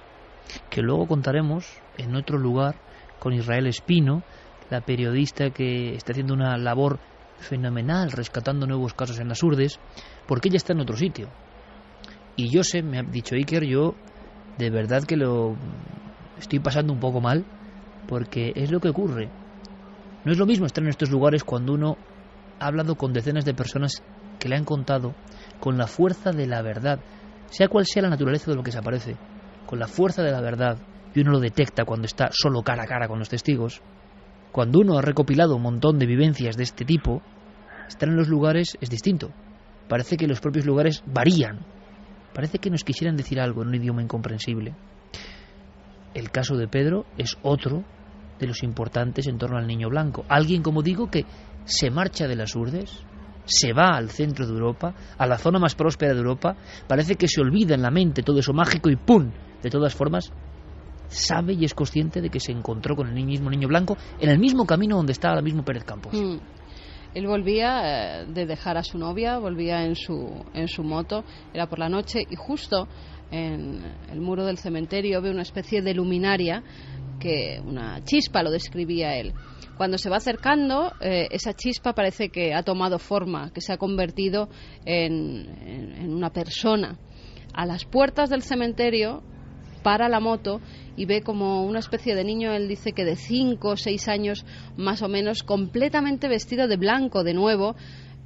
[SPEAKER 1] Que luego contaremos en otro lugar con Israel Espino, la periodista que está haciendo una labor fenomenal rescatando nuevos casos en las Urdes, porque ella está en otro sitio. Y yo sé, me ha dicho Iker, yo de verdad que lo estoy pasando un poco mal, porque es lo que ocurre. No es lo mismo estar en estos lugares cuando uno ha hablado con decenas de personas que le han contado con la fuerza de la verdad, sea cual sea la naturaleza de lo que se aparece, con la fuerza de la verdad, y uno lo detecta cuando está solo cara a cara con los testigos. Cuando uno ha recopilado un montón de vivencias de este tipo, estar en los lugares es distinto. Parece que los propios lugares varían. Parece que nos quisieran decir algo en un idioma incomprensible. El caso de Pedro es otro de los importantes en torno al niño blanco. Alguien, como digo, que se marcha de las Urdes, se va al centro de Europa, a la zona más próspera de Europa, parece que se olvida en la mente todo eso mágico y ¡pum! De todas formas, sabe y es consciente de que se encontró con el mismo niño blanco en el mismo camino donde está ahora mismo Pérez Campos.
[SPEAKER 6] Él volvía de dejar a su novia, volvía en su moto, era por la noche, y justo en el muro del cementerio ve una especie de luminaria, que una chispa, lo describía él. Cuando se va acercando, esa chispa parece que ha tomado forma, que se ha convertido en una persona. A las puertas del cementerio para la moto y ve como una especie de niño, él dice que de 5 o 6 años más o menos, completamente vestido de blanco de nuevo,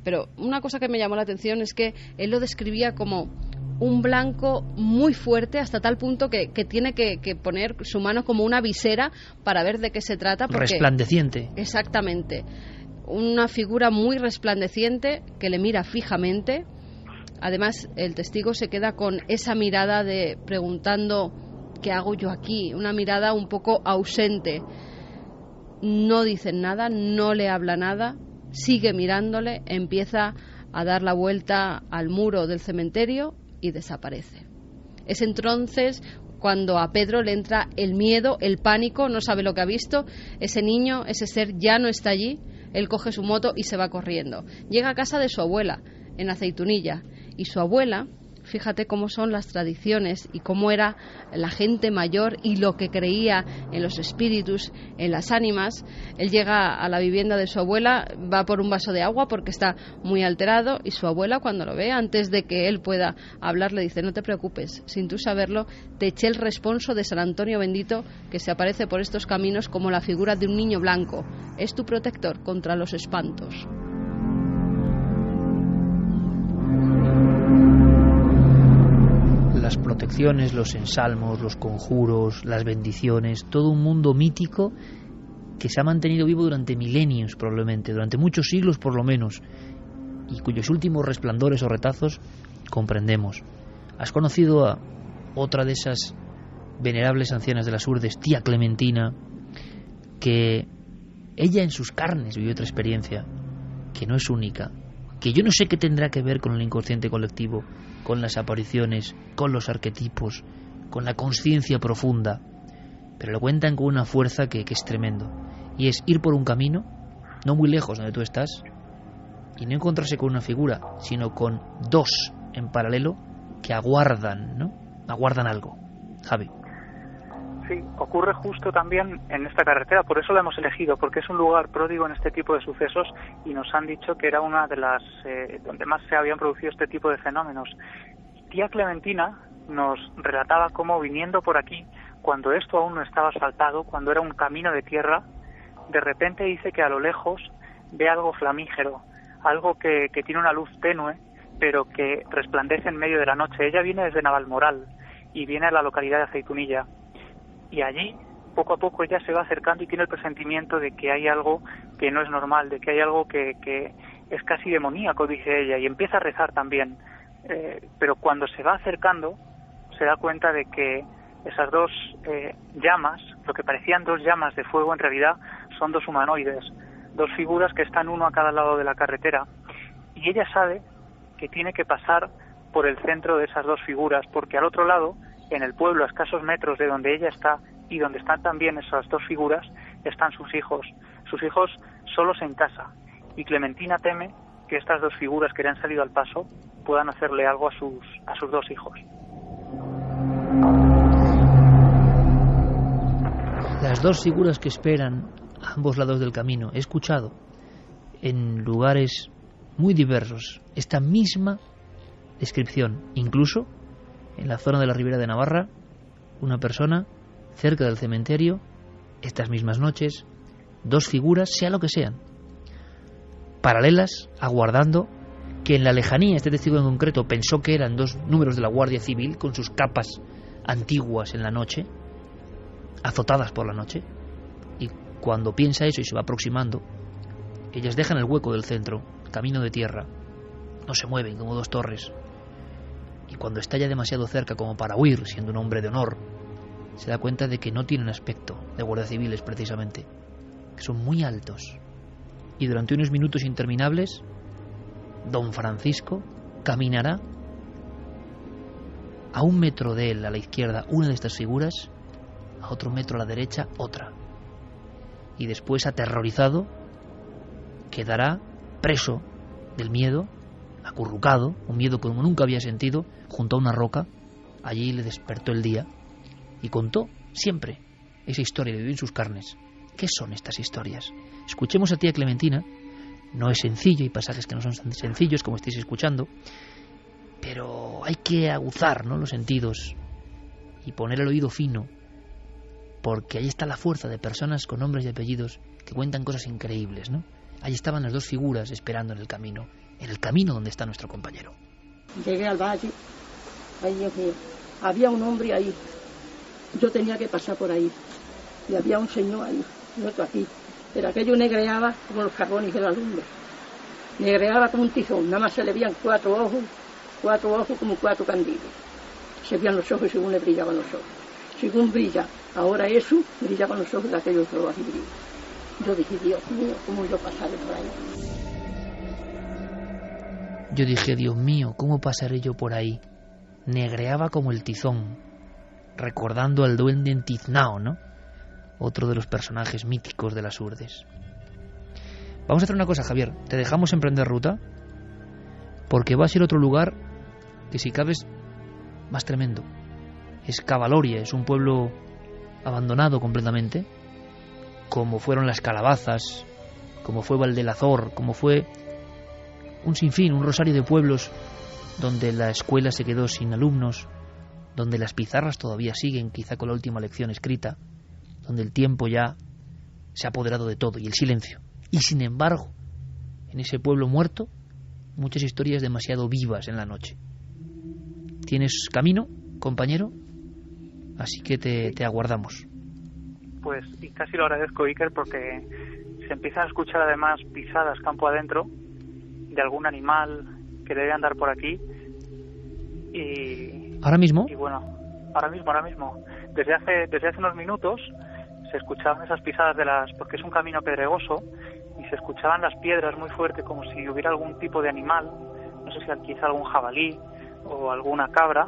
[SPEAKER 6] pero una cosa que me llamó la atención es que él lo describía como un blanco muy fuerte, hasta tal punto que tiene que poner su mano como una visera para ver de qué se trata.
[SPEAKER 1] Resplandeciente.
[SPEAKER 6] Exactamente. Una figura muy resplandeciente que le mira fijamente. Además, el testigo se queda con esa mirada de preguntando ¿qué hago yo aquí? Una mirada un poco ausente. No dice nada, no le habla nada, sigue mirándole, empieza a dar la vuelta al muro del cementerio y desaparece. Es entonces cuando a Pedro le entra el miedo, el pánico, no sabe lo que ha visto. Ese niño, ese ser ya no está allí. Él coge su moto y se va corriendo. Llega a casa de su abuela, en Aceitunilla, y su abuela, fíjate cómo son las tradiciones y cómo era la gente mayor y lo que creía en los espíritus, en las ánimas. Él llega a la vivienda de su abuela, va por un vaso de agua porque está muy alterado, y su abuela, cuando lo ve, antes de que él pueda hablar, le dice: no te preocupes, sin tú saberlo te eché el responso de San Antonio Bendito, que se aparece por estos caminos como la figura de un niño blanco. Es tu protector contra los espantos.
[SPEAKER 1] Las protecciones, los ensalmos, los conjuros, las bendiciones, todo un mundo mítico que se ha mantenido vivo durante milenios, probablemente, durante muchos siglos por lo menos, y cuyos últimos resplandores o retazos comprendemos. ¿Has conocido a otra de esas venerables ancianas de las Urdes, tía Clementina, que ella en sus carnes vivió otra experiencia, que no es única, que yo no sé qué tendrá que ver con el inconsciente colectivo, con las apariciones, con los arquetipos, con la conciencia profunda, pero lo cuentan con una fuerza que es tremendo, y es ir por un camino, no muy lejos donde tú estás, y no encontrarse con una figura, sino con dos en paralelo que aguardan, ¿no? Aguardan algo. Javi.
[SPEAKER 7] Sí, ocurre justo también en esta carretera, por eso la hemos elegido, porque es un lugar pródigo en este tipo de sucesos, y nos han dicho que era una de las donde más se habían producido este tipo de fenómenos. Tía Clementina nos relataba cómo, viniendo por aquí, cuando esto aún no estaba asfaltado, cuando era un camino de tierra, de repente dice que a lo lejos ve algo flamígero, algo que tiene una luz tenue, pero que resplandece en medio de la noche. Ella viene desde Navalmoral y viene a la localidad de Aceitunilla. Y allí poco a poco ella se va acercando y tiene el presentimiento de que hay algo que no es normal, de que hay algo que es casi demoníaco, dice ella, y empieza a rezar también. Pero cuando se va acercando, se da cuenta de que esas dos llamas, lo que parecían dos llamas de fuego, en realidad son dos humanoides, dos figuras que están uno a cada lado de la carretera. Y ella sabe que tiene que pasar por el centro de esas dos figuras, porque al otro lado, en el pueblo, a escasos metros de donde ella está y donde están también esas dos figuras, están sus hijos solos en casa. Y Clementina teme que estas dos figuras que le han salido al paso puedan hacerle algo a sus dos hijos.
[SPEAKER 1] Las dos figuras que esperan a ambos lados del camino. He escuchado en lugares muy diversos esta misma descripción. Incluso en la zona de la Ribera de Navarra, una persona cerca del cementerio, estas mismas noches, dos figuras, sea lo que sean, paralelas, aguardando, que en la lejanía este testigo en concreto pensó que eran dos números de la Guardia Civil con sus capas antiguas en la noche, azotadas por la noche, y cuando piensa eso y se va aproximando, ellas dejan el hueco del centro, camino de tierra, no se mueven como dos torres, y cuando está ya demasiado cerca como para huir, siendo un hombre de honor, se da cuenta de que no tienen aspecto de guardias civiles precisamente, que son muy altos, y durante unos minutos interminables don Francisco caminará a 1 metro de él a la izquierda una de estas figuras, a otro metro a la derecha otra, y después, aterrorizado, quedará preso del miedo, acurrucado, un miedo como nunca había sentido, junto a una roca. Allí le despertó el día y contó siempre esa historia, vivió en sus carnes. ¿Qué son estas historias? Escuchemos a tía Clementina. No es sencillo, hay pasajes que no son tan sencillos como estáis escuchando, pero hay que aguzar, ¿no?, los sentidos y poner el oído fino, porque ahí está la fuerza de personas con nombres y apellidos que cuentan cosas increíbles, ¿no? Allí estaban las dos figuras esperando en el camino donde está nuestro compañero.
[SPEAKER 9] Llegué al valle, ahí Dios mío, había un hombre ahí, yo tenía que pasar por ahí, y había un señor ahí, y otro aquí, pero aquello negreaba como los carbones de la lumbre, negreaba como un tizón, nada más se le veían 4 ojos como 4 candiles, se veían los ojos según le brillaban los ojos, según brilla ahora eso, brillaban los ojos de aquellos ojos así brillan. Yo dije, Dios mío, ¿cómo yo pasaré por ahí?
[SPEAKER 1] Yo dije, Dios mío, ¿cómo pasaré yo por ahí? Negreaba como el tizón, recordando al duende entiznao, ¿no? Otro de los personajes míticos de las Urdes. Vamos a hacer una cosa, Javier. Te dejamos emprender ruta, porque vas a ir a otro lugar que, si cabes, más tremendo. Es Cavaloria, es un pueblo abandonado completamente, como fueron Las Calabazas, como fue Valdelazor, como fue un sinfín, un rosario de pueblos donde la escuela se quedó sin alumnos, donde las pizarras todavía siguen, quizá con la última lección escrita, donde el tiempo ya se ha apoderado de todo y el silencio. Y sin embargo, en ese pueblo muerto, muchas historias demasiado vivas en la noche. ¿Tienes camino, compañero? Así que te aguardamos.
[SPEAKER 7] Pues, y casi lo agradezco, Iker, porque se empiezan a escuchar además pisadas campo adentro de algún animal que debe andar por aquí. Y
[SPEAKER 1] ¿ahora mismo?
[SPEAKER 7] Y bueno, ahora mismo. Desde hace unos minutos se escuchaban esas pisadas porque es un camino pedregoso, y se escuchaban las piedras muy fuerte, como si hubiera algún tipo de animal, no sé si quizá algún jabalí o alguna cabra.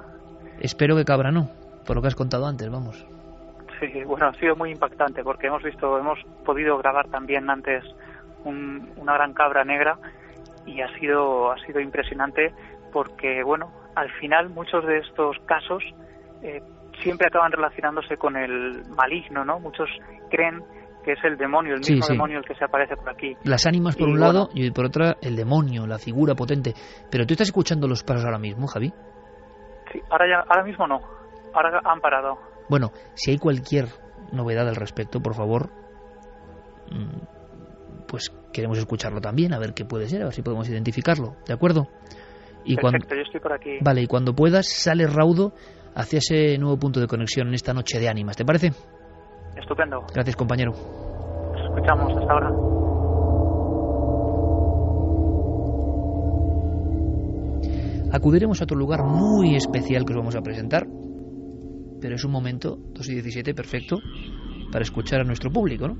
[SPEAKER 1] Espero que cabra no, por lo que has contado antes, vamos.
[SPEAKER 7] Sí, bueno, ha sido muy impactante, porque hemos podido grabar también antes una gran cabra negra, y ha sido impresionante, porque bueno, al final muchos de estos casos siempre acaban relacionándose con el maligno, ¿no? Muchos creen que es el demonio, el mismo demonio el que se aparece por aquí. Las ánimas por un lado
[SPEAKER 1] y por otra el demonio, la figura potente. Pero tú estás escuchando los pasos ahora mismo, Javi.
[SPEAKER 7] Sí, ahora mismo no. Ahora han parado.
[SPEAKER 1] Bueno, si hay cualquier novedad al respecto, por favor, pues queremos escucharlo también, a ver qué puede ser, a ver si podemos identificarlo, ¿de acuerdo? Y
[SPEAKER 7] perfecto, yo estoy por aquí.
[SPEAKER 1] Vale, y cuando puedas, sale raudo hacia ese nuevo punto de conexión en esta noche de ánimas, ¿te parece?
[SPEAKER 7] Estupendo.
[SPEAKER 1] Gracias, compañero.
[SPEAKER 7] Nos escuchamos. Hasta ahora.
[SPEAKER 1] Acudiremos a otro lugar muy especial que os vamos a presentar, pero es un momento, 2:17, perfecto para escuchar a nuestro público, ¿no?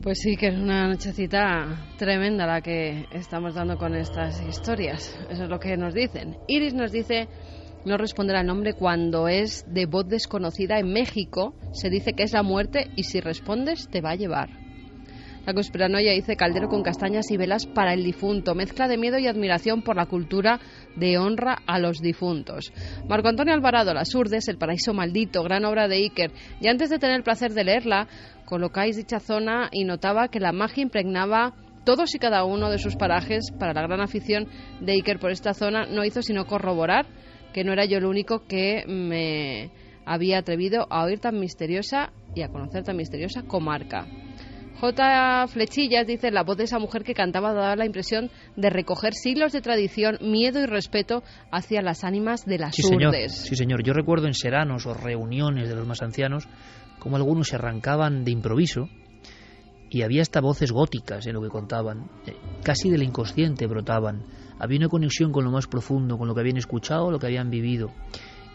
[SPEAKER 6] Pues sí, que es una nochecita tremenda la que estamos dando con estas historias. Eso es lo que nos dicen. Iris nos dice: no responderá el nombre cuando es de voz desconocida en México. Se dice que es la muerte y si respondes te va a llevar. La conspiranoia dice: caldero con castañas y velas para el difunto. Mezcla de miedo y admiración por la cultura de honra a los difuntos. Marco Antonio Alvarado: Las Urdes, El paraíso maldito, gran obra de Iker. Y antes de tener el placer de leerla, colocáis dicha zona y notaba que la magia impregnaba todos y cada uno de sus parajes. Para la gran afición de Iker por esta zona no hizo sino corroborar que no era yo el único que me había atrevido a oír tan misteriosa y a conocer tan misteriosa comarca. J. Flechillas dice: la voz de esa mujer que cantaba daba la impresión de recoger siglos de tradición, miedo y respeto hacia las ánimas de las urdes.
[SPEAKER 1] Sí, señor. Yo recuerdo en seranos o reuniones de los más ancianos como algunos se arrancaban de improviso y había hasta voces góticas en lo que contaban. Casi del inconsciente brotaban. Había una conexión con lo más profundo, con lo que habían escuchado, lo que habían vivido.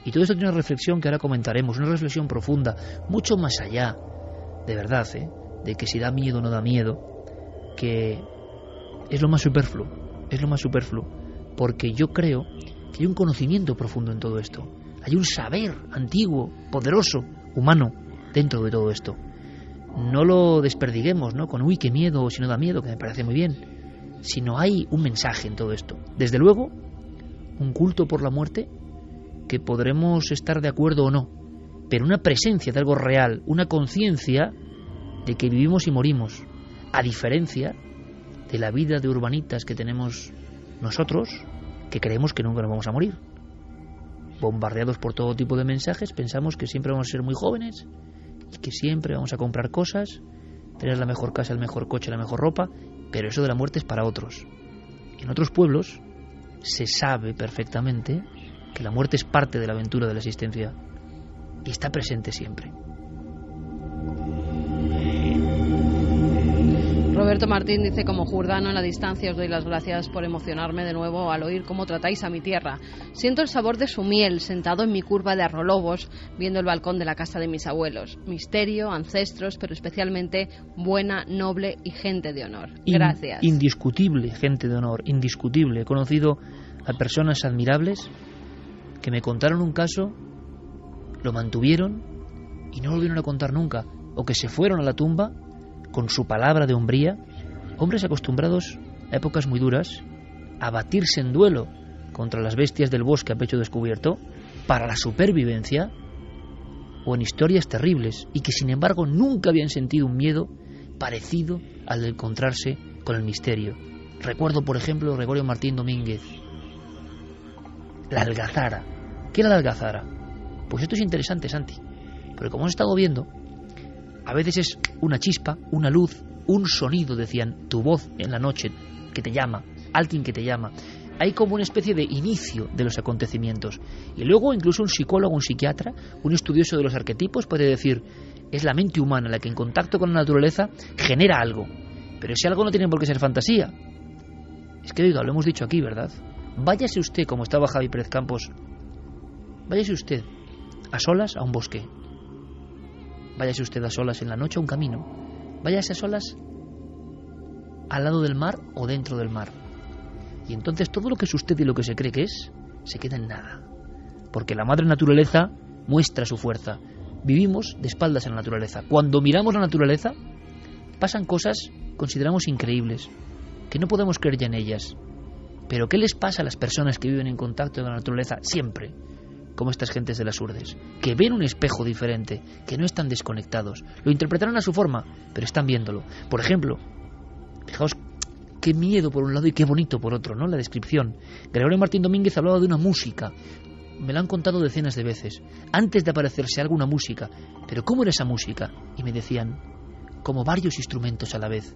[SPEAKER 1] Y todo esto tiene una reflexión que ahora comentaremos, una reflexión profunda, mucho más allá, de verdad, de que si da miedo o no da miedo, que es lo más superfluo, porque yo creo que hay un conocimiento profundo en todo esto, hay un saber antiguo, poderoso, humano, dentro de todo esto. No lo desperdiguemos, ¿no? Con uy, qué miedo, o si no da miedo, que me parece muy bien, sino hay un mensaje en todo esto. Desde luego, un culto por la muerte, que podremos estar de acuerdo o no, pero una presencia de algo real, una conciencia de que vivimos y morimos, a diferencia de la vida de urbanitas que tenemos nosotros, que creemos que nunca nos vamos a morir. Bombardeados por todo tipo de mensajes, pensamos que siempre vamos a ser muy jóvenes y que siempre vamos a comprar cosas, tener la mejor casa, el mejor coche, la mejor ropa, pero eso de la muerte es para otros. En otros pueblos se sabe perfectamente que la muerte es parte de la aventura de la existencia y está presente siempre.
[SPEAKER 6] Roberto Martín dice: como jurdano en la distancia os doy las gracias por emocionarme de nuevo al oír cómo tratáis a mi tierra. Siento el sabor de su miel sentado en mi curva de Arrolobos viendo el balcón de la casa de mis abuelos. Misterio, ancestros, pero especialmente buena, noble y gente de honor. Gracias.
[SPEAKER 1] Indiscutible gente de honor, indiscutible. He conocido a personas admirables que me contaron un caso, lo mantuvieron y no volvieron a contar nunca, o que se fueron a la tumba con su palabra de hombría, hombres acostumbrados a épocas muy duras, a batirse en duelo contra las bestias del bosque a pecho descubierto, para la supervivencia, o en historias terribles, y que sin embargo nunca habían sentido un miedo parecido al de encontrarse con el misterio. Recuerdo, por ejemplo, Gregorio Martín Domínguez, la algazara. ¿Qué era la algazara? Pues esto es interesante, Santi, porque como hemos estado viendo, a veces es una chispa, una luz, un sonido, decían, tu voz en la noche que te llama, alguien que te llama. Hay como una especie de inicio de los acontecimientos. Y luego incluso un psicólogo, un psiquiatra, un estudioso de los arquetipos puede decir, es la mente humana la que en contacto con la naturaleza genera algo. Pero ese algo no tiene por qué ser fantasía. Es que, oiga, lo hemos dicho aquí, ¿verdad? Váyase usted, como estaba Javi Pérez Campos, váyase usted a solas a un bosque. Váyase usted a solas en la noche a un camino. Váyase a solas al lado del mar o dentro del mar. Y entonces todo lo que es usted y lo que se cree que es, se queda en nada. Porque la madre naturaleza muestra su fuerza. Vivimos de espaldas a la naturaleza. Cuando miramos la naturaleza, pasan cosas que consideramos increíbles, que no podemos creer ya en ellas. Pero ¿qué les pasa a las personas que viven en contacto con la naturaleza siempre? Como estas gentes de las Urdes, que ven un espejo diferente, que no están desconectados. Lo interpretaron a su forma, pero están viéndolo. Por ejemplo, fijaos qué miedo por un lado y qué bonito por otro, ¿no? La descripción. Gregorio Martín Domínguez hablaba de una música. Me lo han contado decenas de veces. Antes de aparecerse alguna música. Pero ¿cómo era esa música? Y me decían, como varios instrumentos a la vez.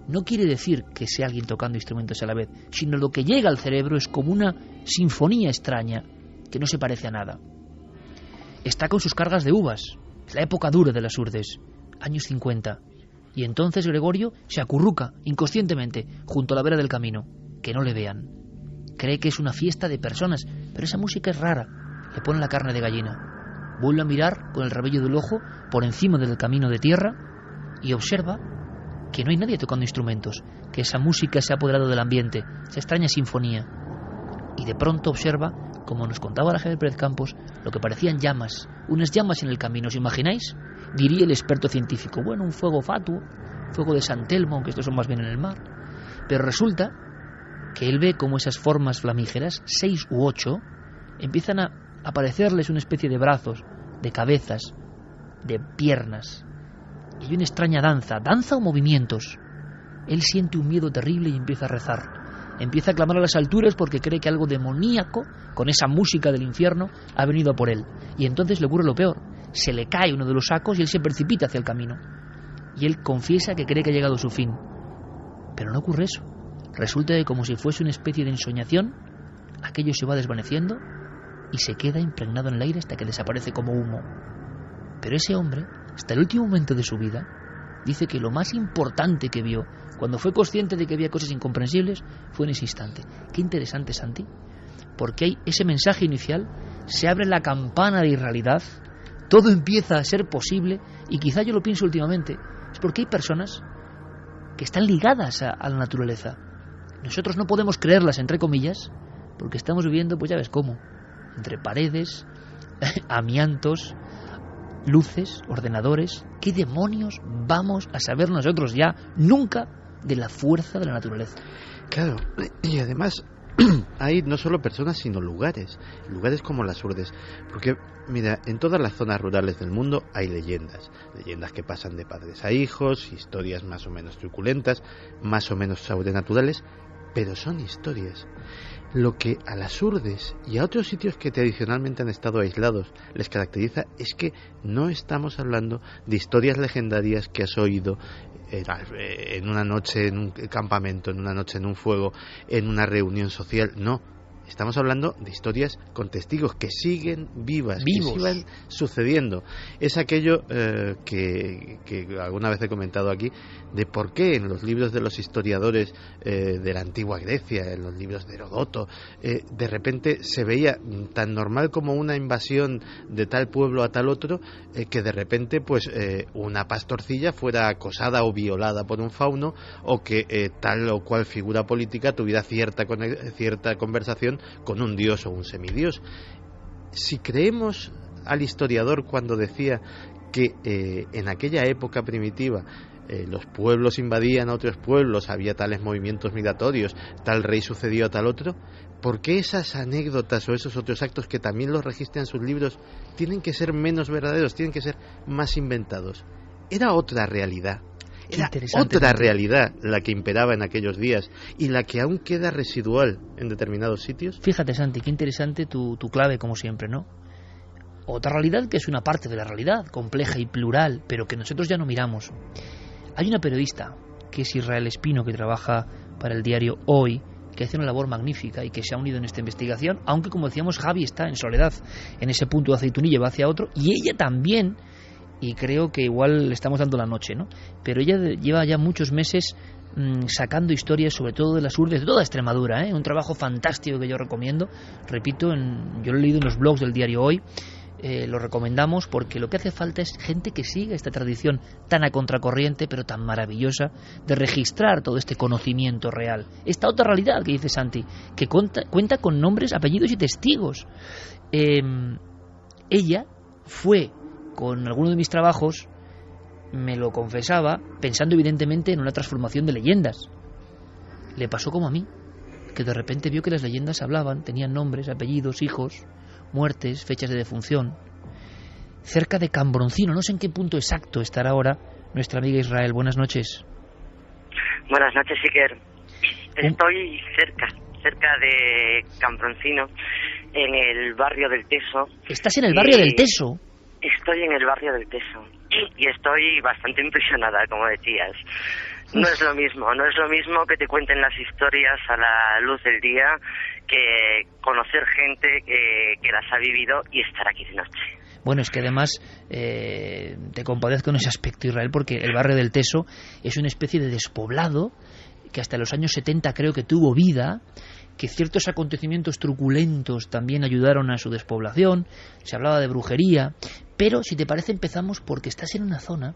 [SPEAKER 1] No quiere decir que sea alguien tocando instrumentos a la vez, sino lo que llega al cerebro es como una sinfonía extraña, que no se parece a nada. Está con sus cargas de uvas, Es la época dura de las Urdes, años 50. Y entonces Gregorio se acurruca inconscientemente junto a la vera del camino. Que no le vean. Cree que es una fiesta de personas, pero esa música es rara. Le pone la carne de gallina. Vuelve a mirar con el rabillo del ojo por encima del camino de tierra y observa que no hay nadie tocando instrumentos, que esa música se ha apoderado del ambiente, esa extraña sinfonía. Y de pronto observa, como nos contaba la Javier Pérez Campos, lo que parecían llamas, unas llamas en el camino. ¿Os imagináis? Diría el experto científico, bueno, un fuego fatuo, fuego de San Telmo, aunque estos son más bien en el mar. Pero resulta que él ve como esas formas flamígeras, 6 u 8, empiezan a aparecerles una especie de brazos, de cabezas, de piernas. Y hay una extraña danza o movimientos. Él siente un miedo terrible y empieza a rezar. Empieza a clamar a las alturas porque cree que algo demoníaco, con esa música del infierno, ha venido a por él. Y entonces le ocurre lo peor. Se le cae uno de los sacos y él se precipita hacia el camino. Y él confiesa que cree que ha llegado su fin. Pero no ocurre eso. Resulta que, como si fuese una especie de ensoñación, aquello se va desvaneciendo y se queda impregnado en el aire hasta que desaparece como humo. Pero ese hombre, hasta el último momento de su vida, dice que lo más importante que vio, cuando fue consciente de que había cosas incomprensibles, fue en ese instante. Qué interesante, Santi, porque hay ese mensaje inicial, se abre la campana de irrealidad, todo empieza a ser posible, y quizá yo lo pienso últimamente, es porque hay personas que están ligadas a la naturaleza. Nosotros no podemos creerlas, entre comillas, porque estamos viviendo, pues ya ves cómo, entre paredes, amiantos, luces, ordenadores. ¿Qué demonios vamos a saber nosotros ya nunca de la fuerza de la naturaleza?
[SPEAKER 5] Claro, y además hay no solo personas sino lugares como las Urdes, porque mira, en todas las zonas rurales del mundo hay leyendas que pasan de padres a hijos, historias más o menos truculentas, más o menos sobrenaturales, pero son historias. Lo que a las Urdes y a otros sitios que tradicionalmente han estado aislados les caracteriza es que no estamos hablando de historias legendarias que has oído en una noche en un campamento, en una noche en un fuego, en una reunión social. No, estamos hablando de historias con testigos que siguen vivos. Que siguen sucediendo. Es aquello que alguna vez he comentado aquí, de por qué en los libros de los historiadores de la antigua Grecia, en los libros de Heródoto, de repente se veía tan normal como una invasión de tal pueblo a tal otro, que de repente pues una pastorcilla fuera acosada o violada por un fauno, o que tal o cual figura política tuviera cierta conversación con un dios o un semidios. Si creemos al historiador cuando decía que en aquella época primitiva los pueblos invadían a otros pueblos, había tales movimientos migratorios, tal rey sucedió a tal otro, ¿por qué esas anécdotas o esos otros actos que también los registran sus libros tienen que ser menos verdaderos, tienen que ser más inventados? Era otra realidad. Era otra realidad la que imperaba en aquellos días y la que aún queda residual en determinados sitios.
[SPEAKER 1] Fíjate, Santi, qué interesante tu clave, como siempre, ¿no? Otra realidad que es una parte de la realidad, compleja y plural, pero que nosotros ya no miramos. Hay una periodista, que es Israel Espino, que trabaja para el diario Hoy, que hace una labor magnífica y que se ha unido en esta investigación, aunque, como decíamos, Javi está en soledad, en ese punto de aceitunilla, va hacia otro, y ella también. Y creo que igual le estamos dando la noche, ¿no? Pero ella lleva ya muchos meses sacando historias, sobre todo de las Urdes, de toda Extremadura, un trabajo fantástico que yo recomiendo. Repito, yo lo he leído en los blogs del diario Hoy, lo recomendamos porque lo que hace falta es gente que siga esta tradición tan a contracorriente, pero tan maravillosa, de registrar todo este conocimiento real. Esta otra realidad que dice Santi, que cuenta con nombres, apellidos y testigos. Ella fue con alguno de mis trabajos, me lo confesaba, pensando evidentemente en una transformación de leyendas. Le pasó como a mí, que de repente vio que las leyendas hablaban, tenían nombres, apellidos, hijos, muertes, fechas de defunción. Cerca de Cambroncino, no sé en qué punto exacto estará ahora nuestra amiga Israel. Buenas noches.
[SPEAKER 10] Buenas noches, Iker. Estoy cerca de Cambroncino, en el barrio del Teso.
[SPEAKER 1] ¿Estás en el barrio del Teso?
[SPEAKER 10] Estoy en el barrio del Teso y estoy bastante impresionada, como decías. No es lo mismo que te cuenten las historias a la luz del día que conocer gente que las ha vivido y estar aquí de noche.
[SPEAKER 1] Bueno, es que además te compadezco en ese aspecto, Israel, porque el barrio del Teso es una especie de despoblado que hasta los años 70 creo que tuvo vida, que ciertos acontecimientos truculentos también ayudaron a su despoblación, se hablaba de brujería, pero si te parece empezamos porque estás en una zona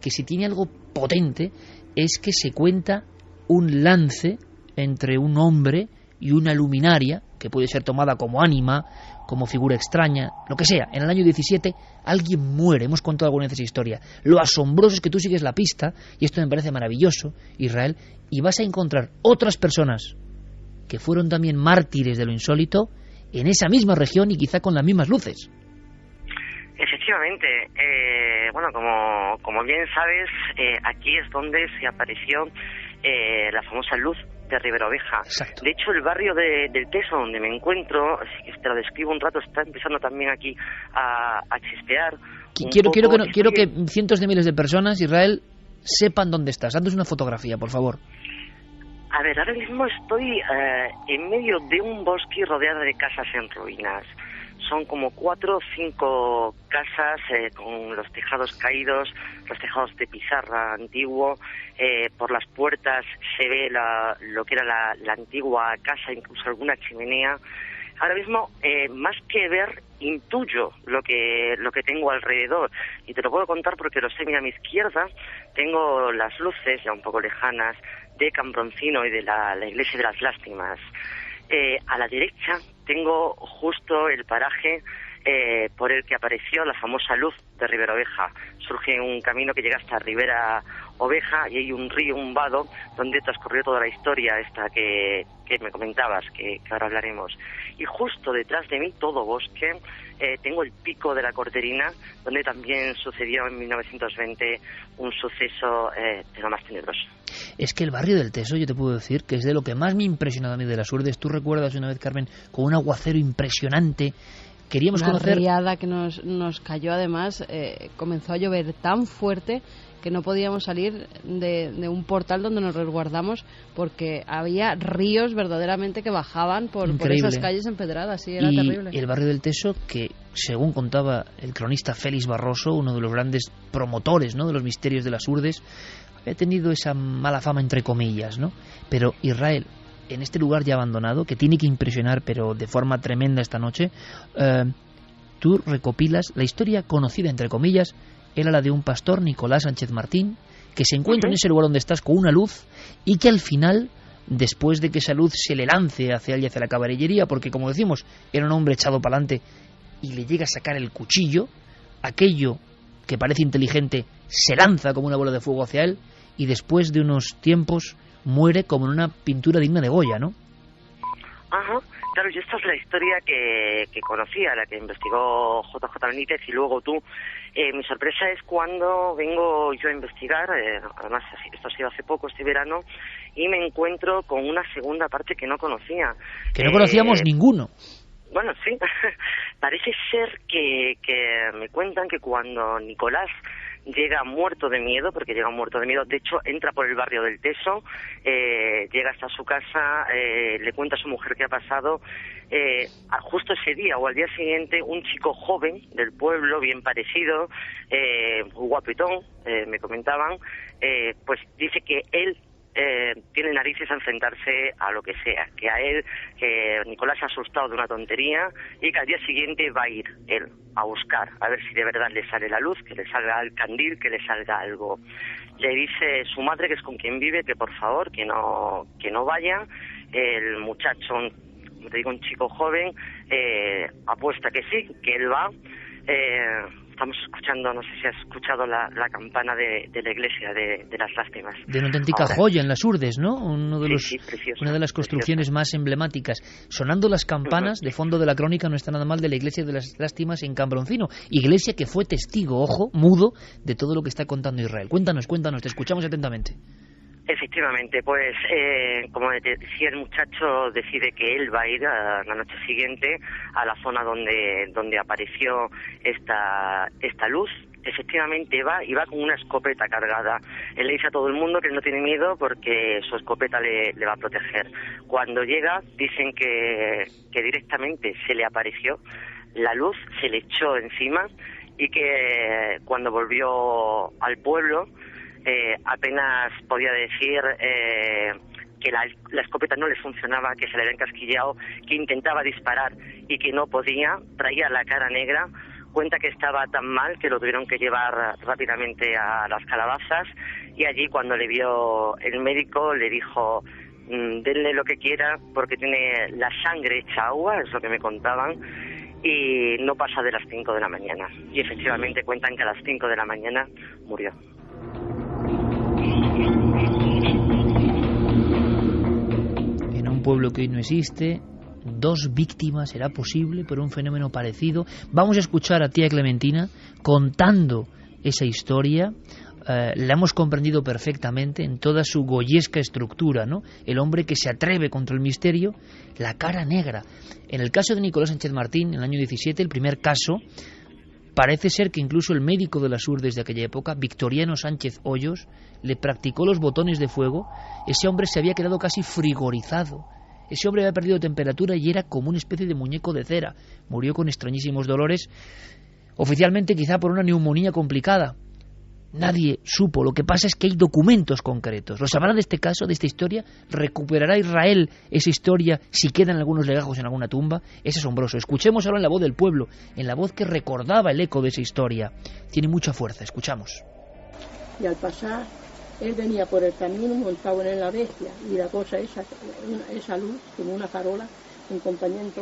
[SPEAKER 1] que si tiene algo potente es que se cuenta un lance entre un hombre y una luminaria, que puede ser tomada como ánima, como figura extraña, lo que sea. En el año 17 alguien muere, hemos contado alguna vez esa historia. Lo asombroso es que tú sigues la pista, y esto me parece maravilloso, Israel, y vas a encontrar otras personas que fueron también mártires de lo insólito en esa misma región y quizá con las mismas luces.
[SPEAKER 10] Efectivamente, bueno, como bien sabes, aquí es donde se apareció la famosa luz de Ribera Oveja.
[SPEAKER 1] Exacto.
[SPEAKER 10] De hecho, el barrio del Teso, donde me encuentro, si te lo describo un rato, está empezando también aquí a chispear.
[SPEAKER 1] Quiero que cientos de miles de personas, Israel, sepan dónde estás. Haznos una fotografía, por favor.
[SPEAKER 10] A ver, ahora mismo estoy en medio de un bosque rodeado de casas en ruinas. Son como 4 o 5 casas con los tejados caídos, los tejados de pizarra antiguo. Por las puertas se ve lo que era la antigua casa, incluso alguna chimenea. Ahora mismo, más que ver, intuyo lo que tengo alrededor. Y te lo puedo contar porque lo sé. Mira, a mi izquierda tengo las luces, ya un poco lejanas, de Cambroncino y de la iglesia de las Lástimas. A la derecha tengo justo el paraje por el que apareció la famosa luz de Ribera Oveja. Surge un camino que llega hasta Ribera Oveja y hay un río, un vado, donde transcurrió toda la historia esta que me comentabas, que ahora hablaremos. Y justo detrás de mí, todo bosque, tengo el pico de la Corderina, donde también sucedió en 1920 un suceso de lo más tenebroso.
[SPEAKER 1] Es que el barrio del Teso, yo te puedo decir, que es de lo que más me ha impresionado a mí de las Urdes. Tú recuerdas una vez, Carmen, con un aguacero impresionante. Queríamos conocer...
[SPEAKER 6] Una riada que nos cayó, además, comenzó a llover tan fuerte que no podíamos salir de un portal donde nos resguardamos porque había ríos verdaderamente que bajaban por esas calles empedradas, sí, era terrible.
[SPEAKER 1] Y el barrio del Teso, que según contaba el cronista Félix Barroso, uno de los grandes promotores, ¿no?, de los misterios de las Urdes, había tenido esa mala fama entre comillas, ¿no? Pero Israel, en este lugar ya abandonado, que tiene que impresionar pero de forma tremenda esta noche, tú recopilas la historia conocida entre comillas, era la de un pastor, Nicolás Sánchez Martín, que se encuentra en ese lugar donde estás con una luz y que al final, después de que esa luz se le lance hacia él y hacia la caballería, porque como decimos, era un hombre echado para adelante y le llega a sacar el cuchillo, aquello que parece inteligente se lanza como una bola de fuego hacia él y después de unos tiempos muere como en una pintura digna de Goya, ¿no?
[SPEAKER 10] Ajá, claro, y esta es la historia que conocía, la que investigó JJ Benítez y luego tú. Mi sorpresa es cuando vengo yo a investigar, además esto ha sido hace poco, este verano, y me encuentro con una segunda parte que no conocía.
[SPEAKER 1] Que no conocíamos ninguno.
[SPEAKER 10] Bueno, sí, parece ser que me cuentan que cuando Nicolás llega muerto de miedo, porque llega muerto de miedo, de hecho entra por el barrio del Teso, llega hasta su casa, le cuenta a su mujer qué ha pasado, justo ese día o al día siguiente un chico joven del pueblo, bien parecido, guapetón, me comentaban, pues dice que él tiene narices a enfrentarse a lo que sea, que a él, que Nicolás se ha asustado de una tontería y que al día siguiente va a ir él a buscar, a ver si de verdad le sale la luz, que le salga el candil, que le salga algo. Le dice su madre, que es con quien vive, que por favor, que no vaya. El muchacho, como te digo, un chico joven, apuesta que sí, que él va. Estamos escuchando, no sé si has escuchado la campana de la iglesia de las Lástimas.
[SPEAKER 1] De una auténtica joya en las Urdes, ¿no? Una de las construcciones
[SPEAKER 10] preciosa.
[SPEAKER 1] Más emblemáticas. Sonando las campanas, de fondo de la crónica, no está nada mal, de la iglesia de las Lástimas en Cambroncino. Iglesia que fue testigo, ojo, mudo, de todo lo que está contando Israel. Cuéntanos, te escuchamos atentamente.
[SPEAKER 10] Efectivamente, pues como te decía, el muchacho decide que él va a ir a la noche siguiente a la zona donde apareció esta luz. Efectivamente va con una escopeta cargada. Él le dice a todo el mundo que él no tiene miedo porque su escopeta le va a proteger. Cuando llega dicen que directamente se le apareció la luz se le echó encima y que cuando volvió al pueblo apenas podía decir que la escopeta no le funcionaba, que se le había encasquillado, que intentaba disparar y que no podía, traía la cara negra. Cuenta que estaba tan mal que lo tuvieron que llevar rápidamente a las calabazas, y allí cuando le vio el médico le dijo: denle lo que quiera porque tiene la sangre hecha agua, es lo que me contaban, y no pasa de las 5 de la mañana. Y efectivamente cuentan que a las 5 de la mañana murió.
[SPEAKER 1] En un pueblo que hoy no existe, 2 víctimas, ¿será posible por un fenómeno parecido? Vamos a escuchar a tía Clementina contando esa historia. La hemos comprendido perfectamente en toda su goyesca estructura, ¿no? El hombre que se atreve contra el misterio, la cara negra. En el caso de Nicolás Sánchez Martín, en el año 17, el primer caso, parece ser que incluso el médico de las Urdes de aquella época, Victoriano Sánchez Hoyos, le practicó los botones de fuego. Ese hombre se había quedado casi frigorizado. Ese hombre había perdido temperatura y era como una especie de muñeco de cera. Murió con extrañísimos dolores, oficialmente quizá por una neumonía complicada. Nadie supo. Lo que pasa es que hay documentos concretos. ¿Lo sabrá de este caso, de esta historia? ¿Recuperará Israel esa historia si quedan algunos legajos en alguna tumba? Es asombroso. Escuchemos ahora en la voz del pueblo, en la voz que recordaba el eco de esa historia. Tiene mucha fuerza. Escuchamos.
[SPEAKER 9] Y al pasar, él venía por el camino montado en la bestia, y la cosa esa luz, como una farola, en compañero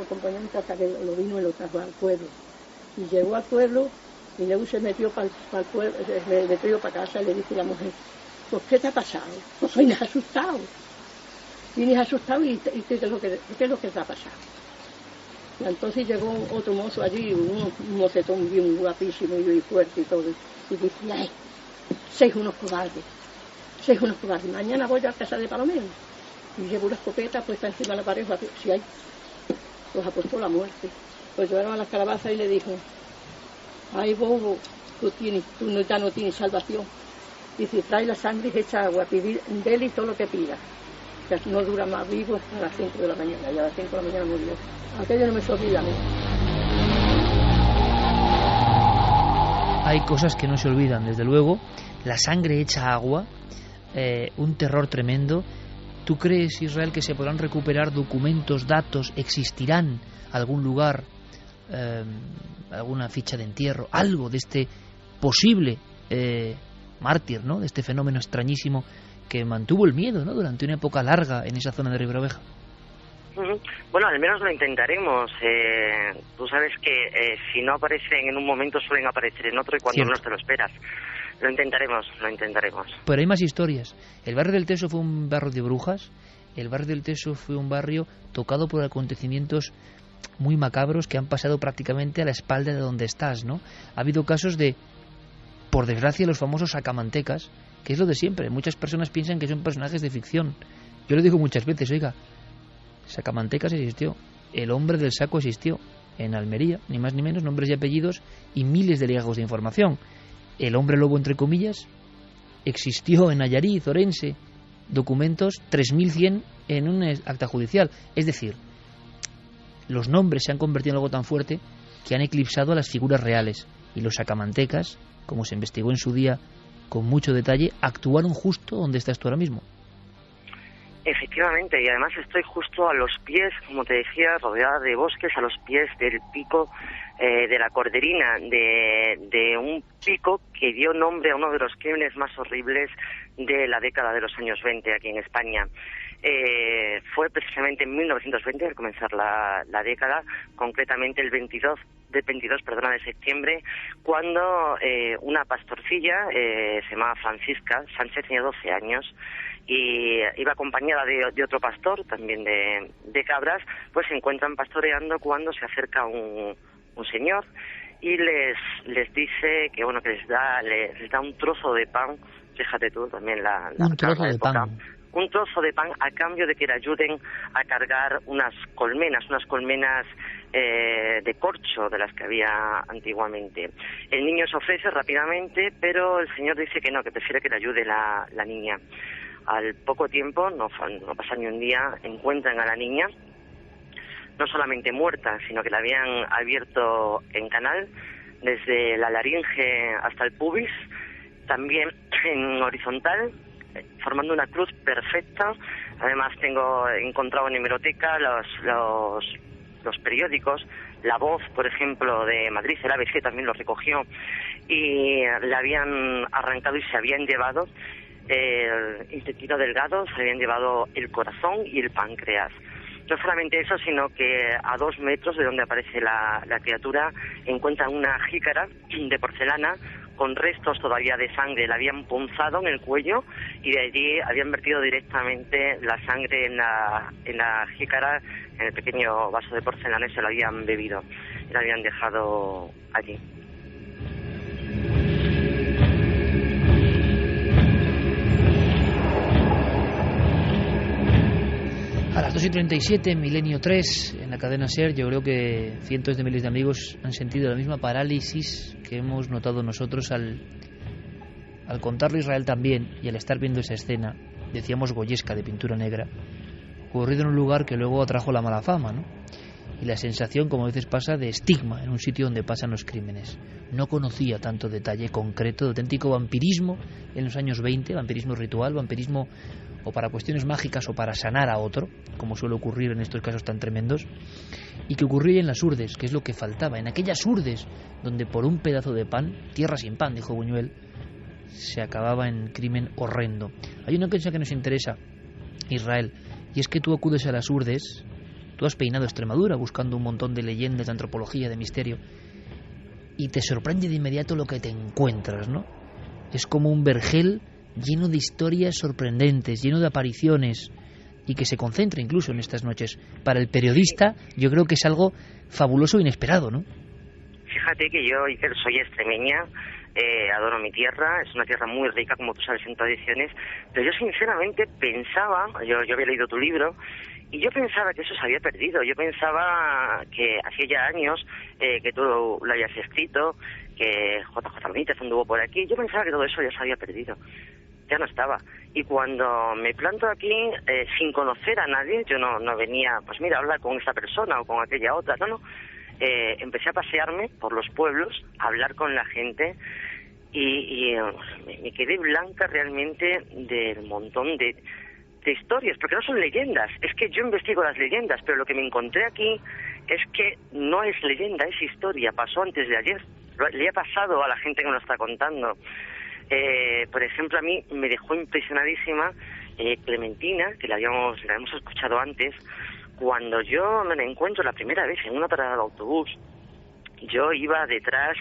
[SPEAKER 9] hasta que lo vino y lo trajo al pueblo. Y llegó al pueblo, y luego se metió para el pueblo, se metió para casa, y le dijo a la mujer: pues ¿qué te ha pasado? Pues vienes asustado. Vienes asustado y ¿qué es lo que te ha pasado? Y entonces llegó otro mozo allí, un mocetón bien guapísimo y fuerte y todo, y dice: ay, sois unos cobardes, mañana voy a casa de Palomero. Y llevo una escopeta puesta encima de la pared, si hay, los ha puesto la muerte. Pues llevaron a las calabazas y le dijo: ay, bobo, tú ya no tienes salvación. Dice: trae la sangre y echa agua, pedir de él y todo lo que pida, que no dura más vivo hasta las 5 de la mañana. Y a las 5 de la mañana murió. Aquello no me se olvida a mí.
[SPEAKER 1] Hay cosas que no se olvidan, desde luego. La sangre hecha agua, un terror tremendo. ¿Tú crees, Israel, que se podrán recuperar documentos, datos? ¿Existirán algún lugar, alguna ficha de entierro, algo de este posible mártir, ¿no? De este fenómeno extrañísimo que mantuvo el miedo, ¿no?, durante una época larga en esa zona de Riberoveja?
[SPEAKER 10] Bueno, al menos lo intentaremos. Tú sabes que si no aparecen en un momento suelen aparecer en otro, y cuando menos te lo esperas. Lo intentaremos.
[SPEAKER 1] Pero hay más historias. El barrio del Teso fue un barrio de brujas. El barrio del Teso fue un barrio tocado por acontecimientos muy macabros que han pasado prácticamente a la espalda de donde estás, ¿no? Ha habido casos de, por desgracia, los famosos sacamantecas, que es lo de siempre. Muchas personas piensan que son personajes de ficción. Yo lo digo muchas veces: oiga, sacamantecas existió, el hombre del saco existió en Almería, ni más ni menos, nombres y apellidos y miles de legajos de información. El hombre lobo, entre comillas, existió en Nayarit, Orense, documentos 3100 en un acta judicial. Es decir, los nombres se han convertido en algo tan fuerte que han eclipsado a las figuras reales, y los sacamantecas, como se investigó en su día con mucho detalle, actuaron justo donde estás tú ahora mismo.
[SPEAKER 10] Efectivamente, y además estoy justo a los pies, como te decía, rodeada de bosques, a los pies del pico de la Corderina, de un pico que dio nombre a uno de los crímenes más horribles de la década de los años 20 aquí en España. Fue precisamente en 1920, al comenzar la década, concretamente el 22 de septiembre, cuando una pastorcilla, se llamaba Francisca Sánchez, tenía 12 años, y iba acompañada de otro pastor, también de cabras, pues se encuentran pastoreando cuando se acerca un señor y les dice que bueno, que les da un trozo de pan. Fíjate tú también la
[SPEAKER 1] un trozo de pan.
[SPEAKER 10] Un trozo de pan a cambio de que le ayuden a cargar unas colmenas de corcho, de las que había antiguamente. El niño se ofrece rápidamente, pero el señor dice que no, que prefiere que le ayude la niña. Al poco tiempo, no pasa ni un día, encuentran a la niña no solamente muerta, sino que la habían abierto en canal, desde la laringe hasta el pubis, también en horizontal, formando una cruz perfecta. Además tengo encontrado en hemeroteca los periódicos, La Voz, por ejemplo, de Madrid, el ABC también lo recogió, y le habían arrancado y se habían llevado el intestino delgado, se habían llevado el corazón y el páncreas. No solamente eso, sino que a 2 metros de donde aparece la criatura encuentran una jícara de porcelana con restos todavía de sangre. La habían punzado en el cuello y de allí habían vertido directamente la sangre en la jícara, en el pequeño vaso de porcelana, y se la habían bebido y la habían dejado allí.
[SPEAKER 1] A las 2:37, Milenio 3, en la cadena SER, yo creo que cientos de miles de amigos han sentido la misma parálisis que hemos notado nosotros al contarlo Israel también, y al estar viendo esa escena, decíamos goyesca, de pintura negra, ocurrido en un lugar que luego atrajo la mala fama, ¿no? Y la sensación, como a veces pasa, de estigma en un sitio donde pasan los crímenes. No conocía tanto detalle concreto de auténtico vampirismo en los años 20, vampirismo ritual, vampirismo o para cuestiones mágicas o para sanar a otro, como suele ocurrir en estos casos tan tremendos, y que ocurría en las Urdes, que es lo que faltaba, en aquellas Urdes donde por un pedazo de pan, tierra sin pan, dijo Buñuel, se acababa en crimen horrendo. Hay una cosa que nos interesa, Israel, y es que tú acudes a las Urdes, tú has peinado Extremadura buscando un montón de leyendas, de antropología, de misterio, y te sorprende de inmediato lo que te encuentras, ¿no? Es como un vergel lleno de historias sorprendentes, lleno de apariciones, y que se concentra incluso en estas noches. Para el periodista yo creo que es algo fabuloso e inesperado, ¿no?
[SPEAKER 10] Fíjate que yo, Iker, soy extremeña, adoro mi tierra, es una tierra muy rica, como tú sabes, en tradiciones, pero yo sinceramente pensaba, yo había leído tu libro, y yo pensaba que eso se había perdido. Yo pensaba que hacía ya años que tú lo habías escrito, que JJ Benítez anduvo por aquí. Yo pensaba que todo eso ya se había perdido, ya no estaba. Y cuando me planto aquí, sin conocer a nadie, yo no venía, pues mira, a hablar con esa persona o con aquella otra, no. Empecé a pasearme por los pueblos, a hablar con la gente, y me quedé blanca realmente del montón de historias, porque no son leyendas. Es que yo investigo las leyendas, pero lo que me encontré aquí es que no es leyenda, es historia. Pasó antes de ayer, le ha pasado a la gente que me lo está contando. Por ejemplo, a mí me dejó impresionadísima Clementina, que la habíamos escuchado antes. Cuando yo me la encuentro la primera vez en una parada de autobús, yo iba detrás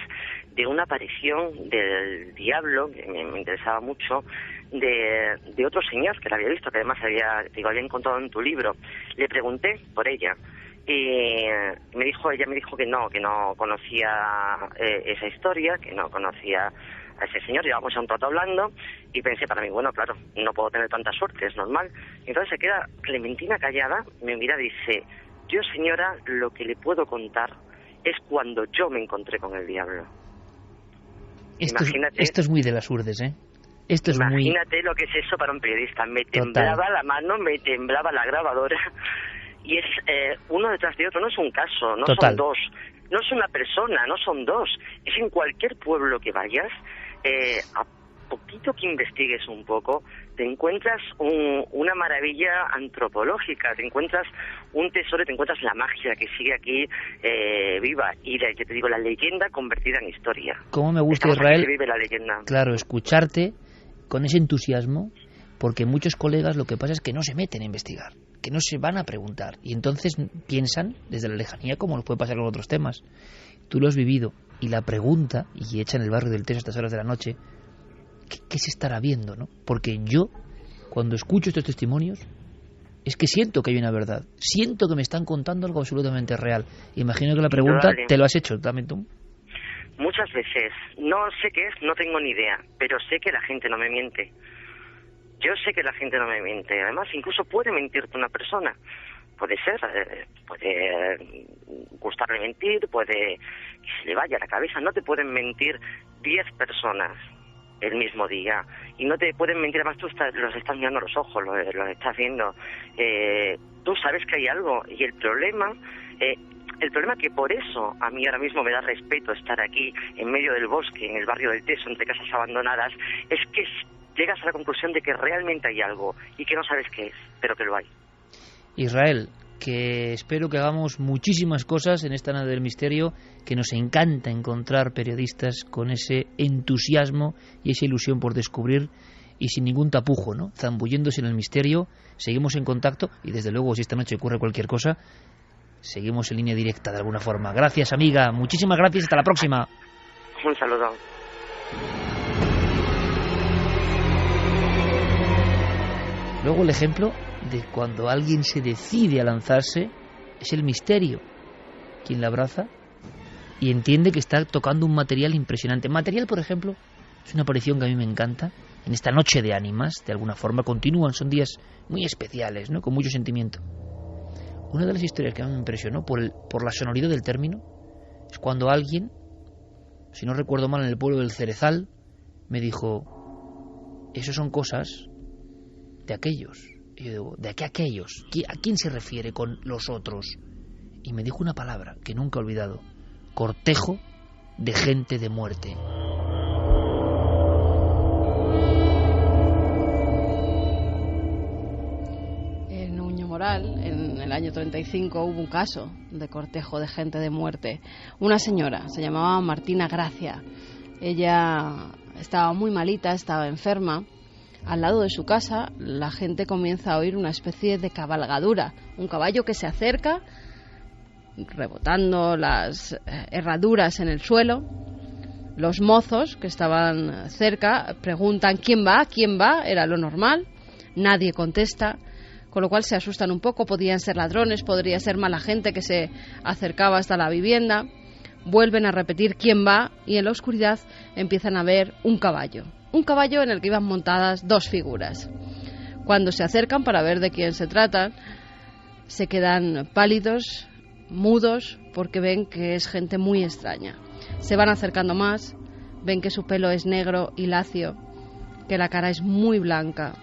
[SPEAKER 10] de una aparición del diablo, que me interesaba mucho, de otro señor que la había visto, que además había encontrado en tu libro. Le pregunté por ella y ella me dijo que no conocía esa historia, que no conocía a ese señor. Llevamos ya un rato hablando y pensé para mí, bueno, claro, no puedo tener tanta suerte, es normal. Entonces se queda Clementina callada, me mira y dice: yo, señora, lo que le puedo contar es cuando yo me encontré con el diablo.
[SPEAKER 1] Esto es muy de las Urdes, ¿eh?
[SPEAKER 10] Imagínate lo que es eso para un periodista. Me temblaba la mano, me temblaba la grabadora, y es uno detrás de otro. No es un caso, no son dos, no es una persona, no son dos. Es en cualquier pueblo que vayas, a poquito que investigues un poco, te encuentras una maravilla antropológica, te encuentras un tesoro, te encuentras la magia que sigue aquí viva, y te digo, la leyenda convertida en historia.
[SPEAKER 1] ¿Cómo me gusta, Israel?
[SPEAKER 10] Vive la leyenda.
[SPEAKER 1] Claro, escucharte con ese entusiasmo, porque muchos colegas lo que pasa es que no se meten a investigar, que no se van a preguntar, y entonces piensan desde la lejanía, como nos puede pasar con otros temas. Tú lo has vivido, y la pregunta, y hecha en el barrio del Teso a estas horas de la noche, ¿qué se estará viendo, no? Porque yo, cuando escucho estos testimonios, es que siento que hay una verdad, siento que me están contando algo absolutamente real. Imagino que la pregunta te lo has hecho también tú.
[SPEAKER 10] Muchas veces. No sé qué es, no tengo ni idea, pero sé que la gente no me miente. Yo sé que la gente no me miente. Además, incluso puede mentirte una persona. Puede ser, puede gustarle mentir, puede que se le vaya a la cabeza. No te pueden mentir 10 personas el mismo día, y no te pueden mentir. Además, tú los estás mirando a los ojos, los estás viendo. tú sabes que hay algo. Y el problema que por eso a mí ahora mismo me da respeto estar aquí en medio del bosque, en el barrio del Teso, entre casas abandonadas, es que llegas a la conclusión de que realmente hay algo y que no sabes qué es, pero que lo hay.
[SPEAKER 1] Israel, que espero que hagamos muchísimas cosas en esta nave del misterio, que nos encanta encontrar periodistas con ese entusiasmo y esa ilusión por descubrir y sin ningún tapujo, ¿no? Zambulléndose en el misterio. Seguimos en contacto y desde luego si esta noche ocurre cualquier cosa, seguimos en línea directa de alguna forma. Gracias, amiga, muchísimas gracias, hasta la próxima.
[SPEAKER 10] Un saludo.
[SPEAKER 1] Luego el ejemplo de cuando alguien se decide a lanzarse es el misterio. Quien la abraza y entiende que está tocando un material impresionante. Material, por ejemplo, es una aparición que a mí me encanta. En esta noche de ánimas, de alguna forma, continúan, son días muy especiales, ¿no? Con mucho sentimiento. Una de las historias que a mí me impresionó por la sonoridad del término es cuando alguien, si no recuerdo mal, en el pueblo del Cerezal, me dijo: eso son cosas de aquellos. Y yo digo: ¿de qué aquellos? ¿A quién se refiere con los otros? Y me dijo una palabra que nunca he olvidado: cortejo de gente de muerte.
[SPEAKER 6] En el año 35 hubo un caso de cortejo de gente de muerte. Una señora, se llamaba Martina Gracia. Ella estaba muy malita, estaba enferma. Al lado de su casa la gente comienza a oír una especie de cabalgadura, un caballo que se acerca rebotando las herraduras en el suelo. Los mozos que estaban cerca preguntan: ¿quién va? ¿Quién va? Era lo normal. Nadie contesta, con lo cual se asustan un poco. Podían ser ladrones, podría ser mala gente que se acercaba hasta la vivienda. Vuelven a repetir quién va y en la oscuridad empiezan a ver un caballo en el que iban montadas dos figuras. Cuando se acercan para ver de quién se trata, se quedan pálidos, mudos, porque ven que es gente muy extraña. Se van acercando más, ven que su pelo es negro y lacio, que la cara es muy blanca,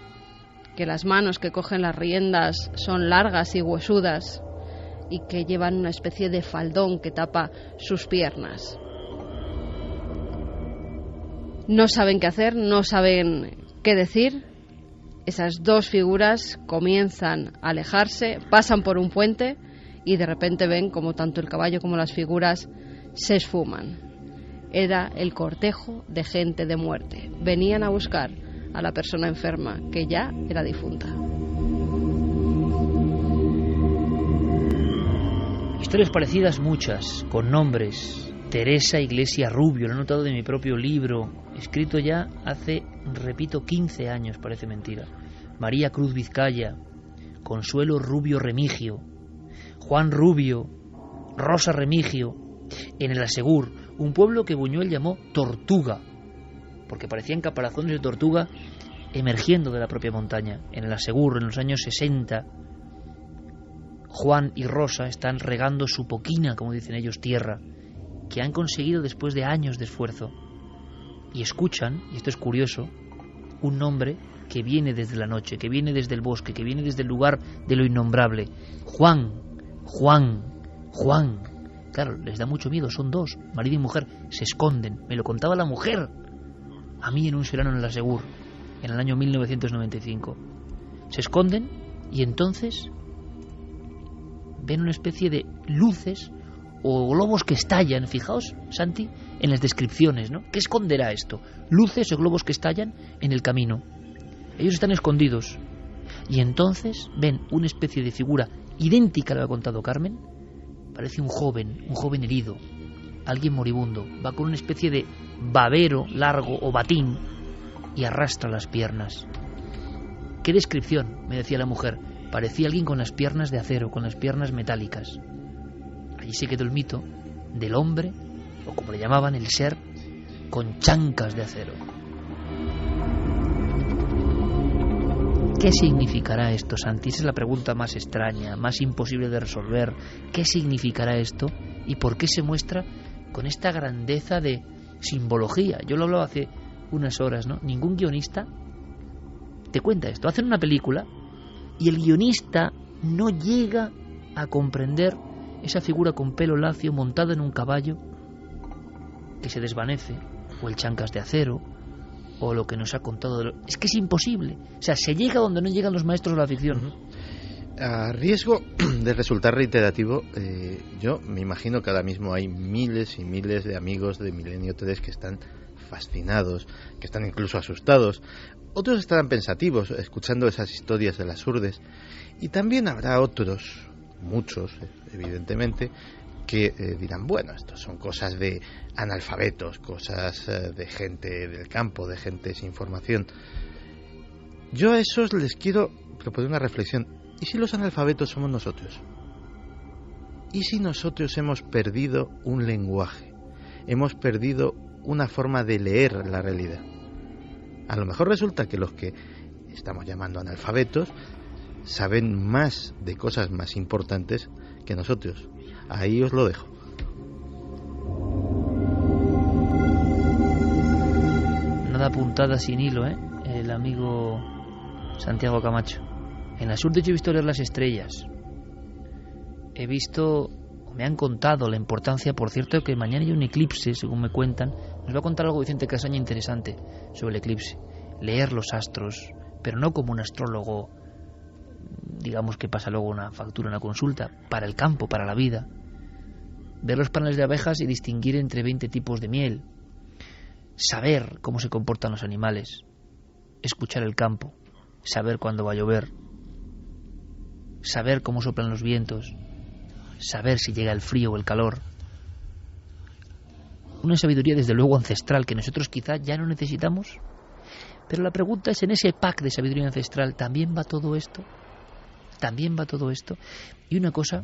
[SPEAKER 6] que las manos que cogen las riendas son largas y huesudas y que llevan una especie de faldón que tapa sus piernas. No saben qué hacer, no saben qué decir. Esas dos figuras comienzan a alejarse, pasan por un puente y de repente ven como tanto el caballo como las figuras se esfuman. Era el cortejo de gente de muerte. Venían a buscar a la persona enferma, que ya era difunta.
[SPEAKER 1] Historias parecidas muchas, con nombres. Teresa Iglesia Rubio, lo he notado de mi propio libro, escrito ya hace, repito, 15 años, parece mentira. María Cruz Vizcaya, Consuelo Rubio Remigio, Juan Rubio, Rosa Remigio, en el Asegur, un pueblo que Buñuel llamó Tortuga, porque parecían caparazones de tortuga emergiendo de la propia montaña. En el Asegur, en los años 60, Juan y Rosa están regando su poquina, como dicen ellos, tierra, que han conseguido después de años de esfuerzo. Y escuchan, y esto es curioso, un nombre que viene desde la noche, que viene desde el bosque, que viene desde el lugar de lo innombrable. Juan, Juan, Juan. Claro, les da mucho miedo, son dos, marido y mujer, se esconden. Me lo contaba la mujer a mí en un serano en el Asegur, en el año 1995. Se esconden y entonces ven una especie de luces o globos que estallan. Fijaos, Santi, en las descripciones, ¿no? ¿Qué esconderá esto? Luces o globos que estallan en el camino. Ellos están escondidos y entonces ven una especie de figura idéntica a la que ha contado Carmen. Parece un joven herido, alguien moribundo. Va con una especie de babero largo o batín y arrastra las piernas. ¿Qué descripción?, me decía la mujer. Parecía alguien con las piernas de acero, con las piernas metálicas. Allí se quedó el mito del hombre, o como le llamaban, el ser con chancas de acero. ¿Qué significará esto, Santi? Esa es la pregunta más extraña, más imposible de resolver. ¿Qué significará esto y por qué se muestra con esta grandeza de simbología? Yo lo hablaba hace unas horas, ¿no? Ningún guionista te cuenta esto. Hacen una película y el guionista no llega a comprender esa figura con pelo lacio montada en un caballo que se desvanece, o el chancas de acero, o lo que nos ha contado. Es que es imposible. O sea, se llega donde no llegan los maestros de la ficción.
[SPEAKER 5] A riesgo de resultar reiterativo, yo me imagino que ahora mismo hay miles y miles de amigos de Milenio 3 que están fascinados, que están incluso asustados. Otros estarán pensativos escuchando esas historias de las Urdes. Y también habrá otros, muchos evidentemente, que dirán, bueno, esto son cosas de analfabetos, cosas de gente del campo, de gente sin formación. Yo a esos les quiero proponer una reflexión. ¿Y si los analfabetos somos nosotros? ¿Y si nosotros hemos perdido un lenguaje? Hemos perdido una forma de leer la realidad. A lo mejor resulta que los que estamos llamando analfabetos saben más de cosas más importantes que nosotros. Ahí os lo dejo.
[SPEAKER 1] Nada puntada sin hilo, el amigo Santiago Camacho. En las Urdes yo he visto leer las estrellas. He visto, me han contado la importancia, por cierto, que mañana hay un eclipse, según me cuentan. Nos va a contar algo Vicente Casaña interesante sobre el eclipse. Leer los astros, pero no como un astrólogo, digamos, que pasa luego una factura, una consulta, para el campo, para la vida. Ver los paneles de abejas y distinguir entre 20 tipos de miel. Saber cómo se comportan los animales. Escuchar el campo. Saber cuándo va a llover. Saber cómo soplan los vientos. Saber si llega el frío o el calor. Una sabiduría desde luego ancestral que nosotros quizá ya no necesitamos. Pero la pregunta es, en ese pack de sabiduría ancestral, ¿también va todo esto? ¿También va todo esto? Y una cosa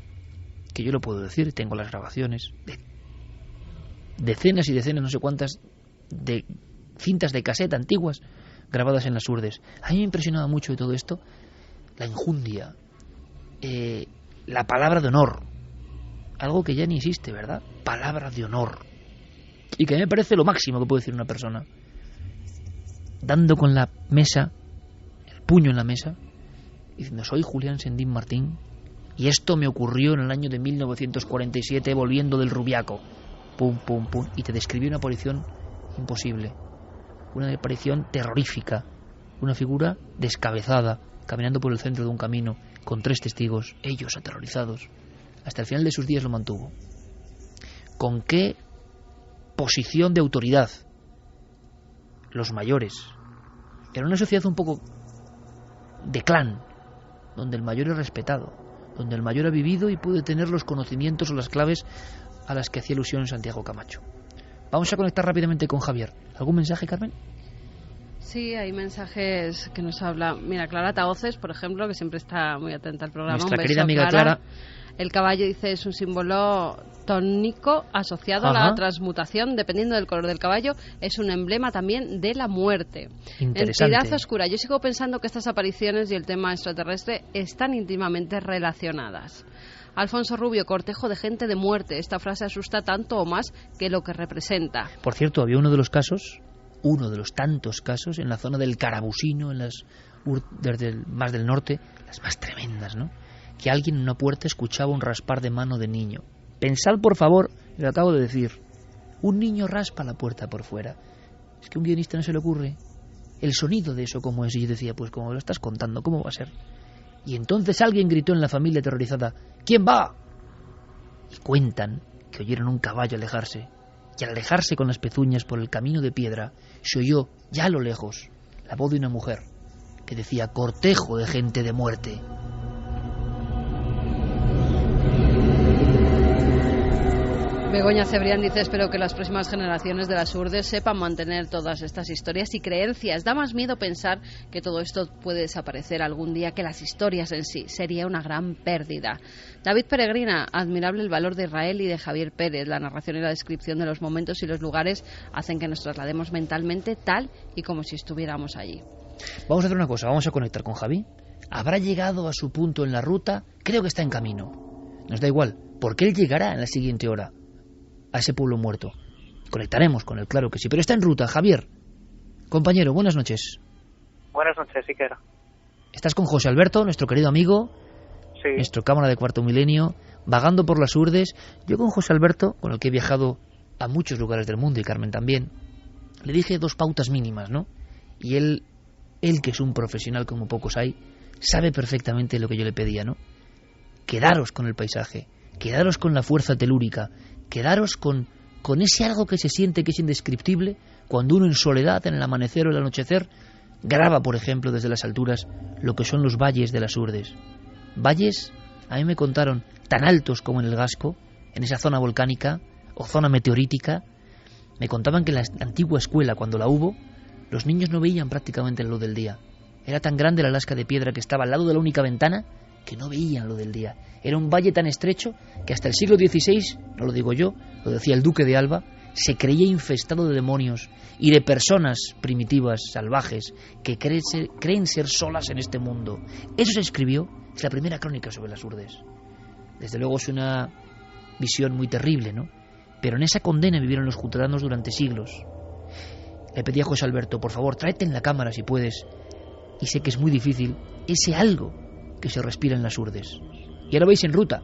[SPEAKER 1] que yo lo puedo decir, tengo las grabaciones de decenas y decenas, no sé cuántas, de cintas de caseta antiguas grabadas en las Urdes. A mí me impresionaba mucho de todo esto la enjundia, la palabra de honor, algo que ya ni existe, ¿verdad? Palabra de honor, y que a mí me parece lo máximo que puede decir una persona, dando con la mesa, el puño en la mesa, diciendo: soy Julián Sendín Martín y esto me ocurrió en el año de 1947 volviendo del Rubiaco, pum, pum, pum, y te describió una aparición imposible, una aparición terrorífica, una figura descabezada caminando por el centro de un camino con 3 testigos, ellos aterrorizados. Hasta el final de sus días lo mantuvo. ¿Con qué posición de autoridad? Los mayores. Era una sociedad un poco de clan, donde el mayor es respetado, donde el mayor ha vivido y puede tener los conocimientos o las claves a las que hacía alusión Santiago Camacho. Vamos a conectar rápidamente con Javier. ¿Algún mensaje, Carmen?
[SPEAKER 6] Sí, hay mensajes que nos habla. Mira, Clara Taoces, por ejemplo, que siempre está muy atenta al programa.
[SPEAKER 1] Nuestra querida amiga Clara.
[SPEAKER 6] El caballo, dice, es un símbolo tónico asociado a la transmutación, dependiendo del color del caballo. Es un emblema también de la muerte.
[SPEAKER 1] Interesante.
[SPEAKER 6] Entidad oscura. Yo sigo pensando que estas apariciones y el tema extraterrestre están íntimamente relacionadas. Alfonso Rubio, cortejo de gente de muerte. Esta frase asusta tanto o más que lo que representa.
[SPEAKER 1] Por cierto, había uno de los tantos casos, en la zona del Carabusino, en las urdes más del norte, las más tremendas, ¿no? Que alguien en una puerta escuchaba un raspar de mano de niño. Pensad, por favor, lo acabo de decir. Un niño raspa la puerta por fuera. Es que a un guionista no se le ocurre el sonido de eso como es. Y yo decía, pues como lo estás contando, ¿cómo va a ser? Y entonces alguien gritó en la familia aterrorizada: ¿quién va? Y cuentan que oyeron un caballo alejarse. Y al alejarse con las pezuñas por el camino de piedra, se oyó, ya a lo lejos, la voz de una mujer que decía: cortejo de gente de muerte.
[SPEAKER 6] Begoña Cebrián dice: espero que las próximas generaciones de las Urdes sepan mantener todas estas historias y creencias. Da más miedo pensar que todo esto puede desaparecer algún día que las historias en sí. Sería una gran pérdida. David Peregrina: admirable el valor de Israel y de Javier Pérez. La narración y la descripción de los momentos y los lugares hacen que nos traslademos mentalmente tal y como si estuviéramos allí.
[SPEAKER 1] Vamos a hacer una cosa, vamos a conectar con Javi. Habrá llegado a su punto en la ruta, creo que está en camino. Nos da igual, porque él llegará en la siguiente hora a ese pueblo muerto. Conectaremos con él, claro que sí, pero está en ruta. Javier, compañero, buenas noches.
[SPEAKER 7] Buenas noches, Iker.
[SPEAKER 1] ¿Estás con José Alberto, nuestro querido amigo? nuestro cámara de Cuarto Milenio, vagando por las urdes. Yo con José Alberto, con el que he viajado a muchos lugares del mundo, y Carmen también, le dije 2 pautas mínimas, ¿no? Y él que es un profesional como pocos hay, sabe perfectamente lo que yo le pedía, ¿no? Quedaros con el paisaje, quedaros con la fuerza telúrica, quedaros con ese algo que se siente que es indescriptible cuando uno en soledad, en el amanecer o el anochecer, graba, por ejemplo, desde las alturas lo que son los valles de las urdes. Valles, a mí me contaron, tan altos como en el Gasco, en esa zona volcánica o zona meteorítica. Me contaban que en la antigua escuela, cuando la hubo, los niños no veían prácticamente la luz del día. Era tan grande la lasca de piedra que estaba al lado de la única ventana que no veían lo del día. Era un valle tan estrecho que hasta el siglo XVI, no lo digo yo, lo decía el duque de Alba, se creía infestado de demonios y de personas primitivas, salvajes, que creen ser solas en este mundo. Eso se escribió, es la primera crónica sobre las urdes. Desde luego es una visión muy terrible, ¿no? Pero en esa condena vivieron los juteranos durante siglos. Le pedí a José Alberto, por favor, tráete en la cámara si puedes, y sé que es muy difícil, ese algo que se respira en las urdes. Y ahora veis En Ruta,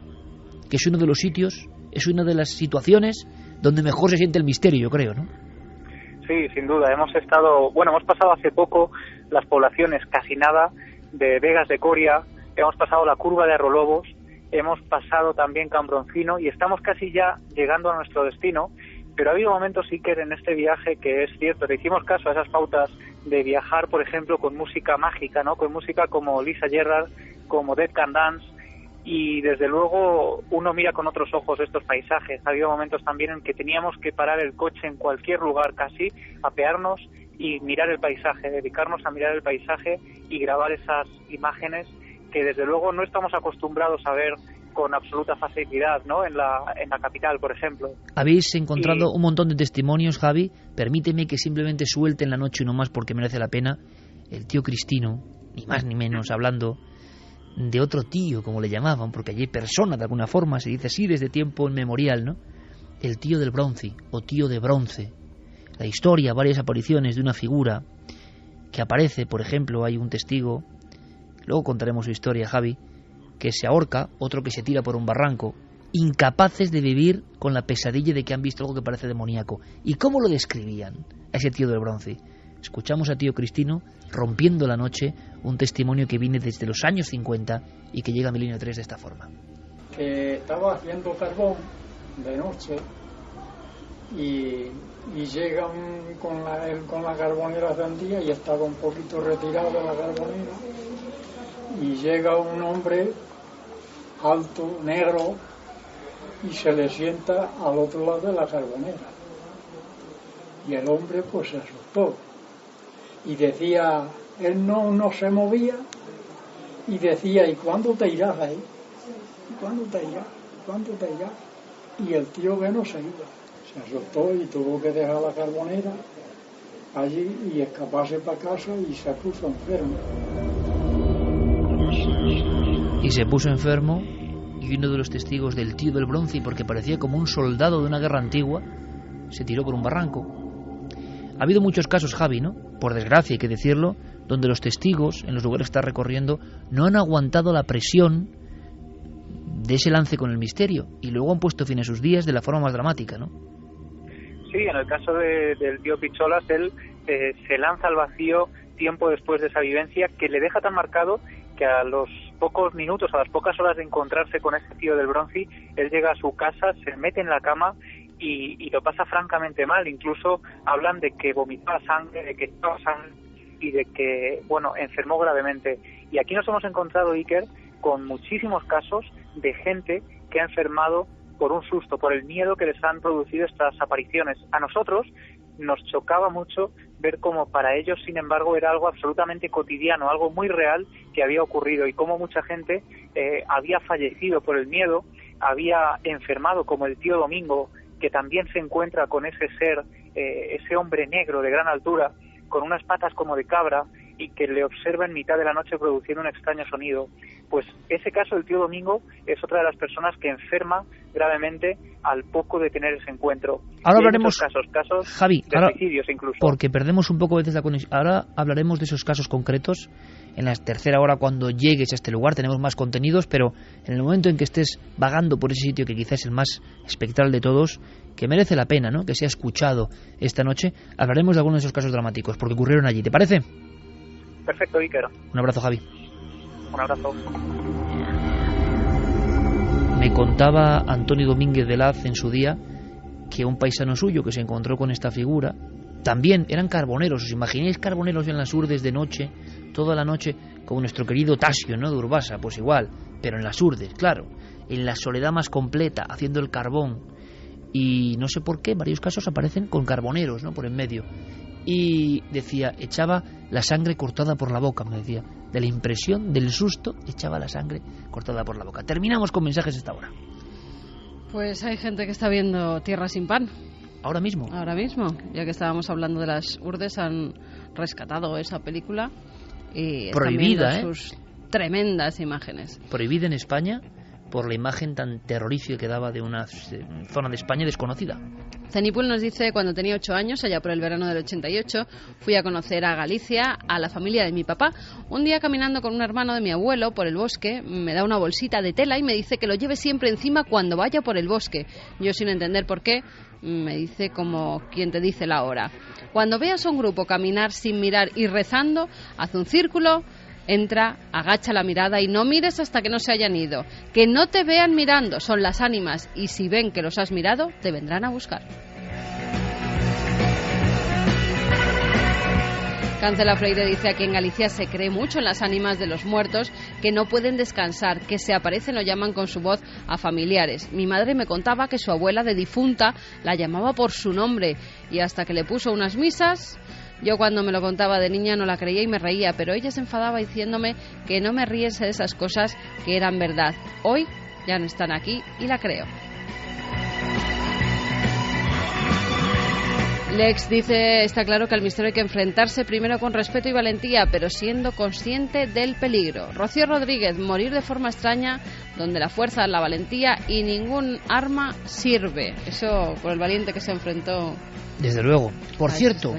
[SPEAKER 1] que es uno de los sitios, es una de las situaciones donde mejor se siente el misterio, yo creo, ¿no?
[SPEAKER 7] Sí, sin duda. Hemos pasado hace poco las poblaciones casi nada de Vegas de Coria, hemos pasado la curva de Arrolobos, hemos pasado también Cambroncino y estamos casi ya llegando a nuestro destino. Pero ha habido momentos, Iker, en este viaje que es cierto, le hicimos caso a esas pautas de viajar, por ejemplo, con música mágica, ¿no? Con música como Lisa Gerrard, como Dead Can Dance, y desde luego uno mira con otros ojos estos paisajes. Ha habido momentos también en que teníamos que parar el coche en cualquier lugar casi, apearnos y mirar el paisaje, dedicarnos a mirar el paisaje y grabar esas imágenes que desde luego no estamos acostumbrados a ver con absoluta facilidad, ¿no? En la capital, por ejemplo.
[SPEAKER 1] Habéis encontrado un montón de testimonios, Javi. Permíteme que simplemente suelte en la noche uno más porque merece la pena. El tío Cristino, ni más ni menos, hablando de otro tío, como le llamaban, porque allí persona de alguna forma, se dice así desde tiempo inmemorial, ¿no? El tío del bronce, o tío de bronce. La historia, varias apariciones de una figura que aparece, por ejemplo, hay un testigo, luego contaremos su historia, Javi, que se ahorca, otro que se tira por un barranco, incapaces de vivir con la pesadilla de que han visto algo que parece demoníaco. ¿Y cómo lo describían a ese tío del bronce? Escuchamos a tío Cristino rompiendo la noche, un testimonio que viene desde los años 50 y que llega a Milenio 3 de esta forma.
[SPEAKER 11] Que estaba haciendo carbón de noche y llegan con la carbonera encendida y estaba un poquito retirado de la carbonera y llega un hombre alto, negro, y se le sienta al otro lado de la carbonera. Y el hombre pues se asustó. Y decía, él no se movía, y decía, ¿y cuándo te irás ahí? ¿Y cuándo te irás? ¿Cuándo te irás? Y el tío que no se iba. Se asustó y tuvo que dejar la carbonera allí y escaparse para casa y se puso enfermo.
[SPEAKER 1] Y se puso enfermo, y uno de los testigos del tío del bronce, porque parecía como un soldado de una guerra antigua, se tiró por un barranco. Ha habido muchos casos, Javi, ¿no? Por desgracia, hay que decirlo, donde los testigos, en los lugares que está recorriendo, no han aguantado la presión de ese lance con el misterio, y luego han puesto fin a sus días de la forma más dramática, ¿no?
[SPEAKER 7] Sí, en el caso del tío Picholas, él se lanza al vacío tiempo después de esa vivencia, que le deja tan marcado que a los pocos minutos, a las pocas horas de encontrarse con ese tío del bronce, él llega a su casa, se mete en la cama y lo pasa francamente mal. Incluso hablan de que vomitaba sangre, de que estaba sangre y de que, enfermó gravemente. Y aquí nos hemos encontrado, Iker, con muchísimos casos de gente que ha enfermado por un susto, por el miedo que les han producido estas apariciones. A nosotros nos chocaba mucho ver cómo para ellos, sin embargo, era algo absolutamente cotidiano, algo muy real que había ocurrido, y cómo mucha gente había fallecido por el miedo, había enfermado, como el tío Domingo, que también se encuentra con ese ser, ese hombre negro de gran altura, con unas patas como de cabra, y que le observa en mitad de la noche produciendo un extraño sonido. Pues ese caso del tío Domingo es otra de las personas que enferma gravemente al poco de tener ese encuentro.
[SPEAKER 1] Ahora hablaremos,
[SPEAKER 7] casos
[SPEAKER 1] Javi,
[SPEAKER 7] de suicidios incluso.
[SPEAKER 1] Porque perdemos un poco a veces la conexión. Ahora hablaremos de esos casos concretos en la tercera hora cuando llegues a este lugar. Tenemos más contenidos, pero en el momento en que estés vagando por ese sitio que quizás es el más espectral de todos, que merece la pena, ¿no?, que sea escuchado esta noche, hablaremos de algunos de esos casos dramáticos, porque ocurrieron allí. ¿Te parece?
[SPEAKER 7] Perfecto, Iker.
[SPEAKER 1] Un abrazo, Javi.
[SPEAKER 7] Un abrazo.
[SPEAKER 1] Me contaba Antonio Domínguez de Laz en su día que un paisano suyo que se encontró con esta figura, también eran carboneros. ¿Os imagináis carboneros en las Urdes de noche, toda la noche, como nuestro querido Tasio, ¿no?, de Urbasa? Pues igual, pero en las Urdes, claro, en la soledad más completa, haciendo el carbón. Y no sé por qué, en varios casos aparecen con carboneros, ¿no?, por en medio. Y decía, echaba la sangre cortada por la boca, me decía, de la impresión, del susto, echaba la sangre cortada por la boca. Terminamos con mensajes esta hora.
[SPEAKER 6] Pues hay gente que está viendo Tierra sin pan.
[SPEAKER 1] Ahora mismo.
[SPEAKER 6] Ahora mismo, ya que estábamos hablando de las Urdes, han rescatado esa película y
[SPEAKER 1] prohibida,
[SPEAKER 6] están viendo sus tremendas imágenes.
[SPEAKER 1] Prohibida en España por la imagen tan terrorífica que daba de una zona de España desconocida.
[SPEAKER 6] Zenipul nos dice, cuando tenía 8 años, allá por el verano del 88, fui a conocer a Galicia, a la familia de mi papá. Un día, caminando con un hermano de mi abuelo por el bosque, me da una bolsita de tela y me dice que lo lleve siempre encima cuando vaya por el bosque. Yo, sin entender por qué, me dice como quien te dice la hora. Cuando veas a un grupo caminar sin mirar y rezando, haz un círculo, entra, agacha la mirada y no mires hasta que no se hayan ido. Que no te vean mirando, son las ánimas, y si ven que los has mirado, te vendrán a buscar. Cancela Freire dice, aquí en Galicia se cree mucho en las ánimas de los muertos que no pueden descansar, que se aparecen o llaman con su voz a familiares. Mi madre me contaba que su abuela de difunta la llamaba por su nombre y hasta que le puso unas misas. Yo cuando me lo contaba de niña no la creía y me reía, pero ella se enfadaba diciéndome que no me riese de esas cosas que eran verdad. Hoy ya no están aquí y la creo. Lex dice, está claro que al misterio hay que enfrentarse primero con respeto y valentía, pero siendo consciente del peligro. Rocío Rodríguez, morir de forma extraña, donde la fuerza, la valentía y ningún arma sirve. Eso por el valiente que se enfrentó.
[SPEAKER 1] Desde luego. Por cierto,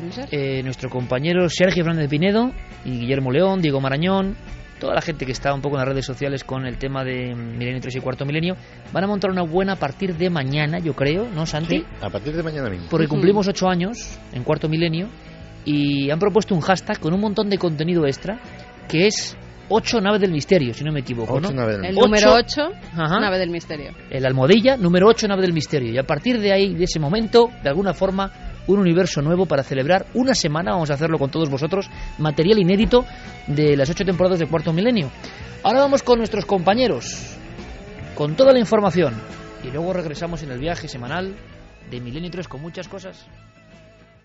[SPEAKER 1] nuestro compañero Sergio Fernández Pinedo y Guillermo León, Diego Marañón, toda la gente que está un poco en las redes sociales con el tema de Milenio 3 y Cuarto Milenio, van a montar una buena a partir de mañana, yo creo, ¿no, Santi?
[SPEAKER 12] Sí, a partir de mañana mismo.
[SPEAKER 1] Porque cumplimos 8 años en Cuarto Milenio y han propuesto un hashtag con un montón de contenido extra que es 8 Naves del Misterio, si no me equivoco, ¿no?
[SPEAKER 6] El número 8, Nave del Misterio.
[SPEAKER 1] El almohadilla, número 8, Nave del Misterio. Y a partir de ahí, de ese momento, de alguna forma, un universo nuevo para celebrar una semana, vamos a hacerlo con todos vosotros, material inédito de las 8 temporadas de Cuarto Milenio. Ahora vamos con nuestros compañeros, con toda la información, y luego regresamos en el viaje semanal de Milenio 3 con muchas cosas.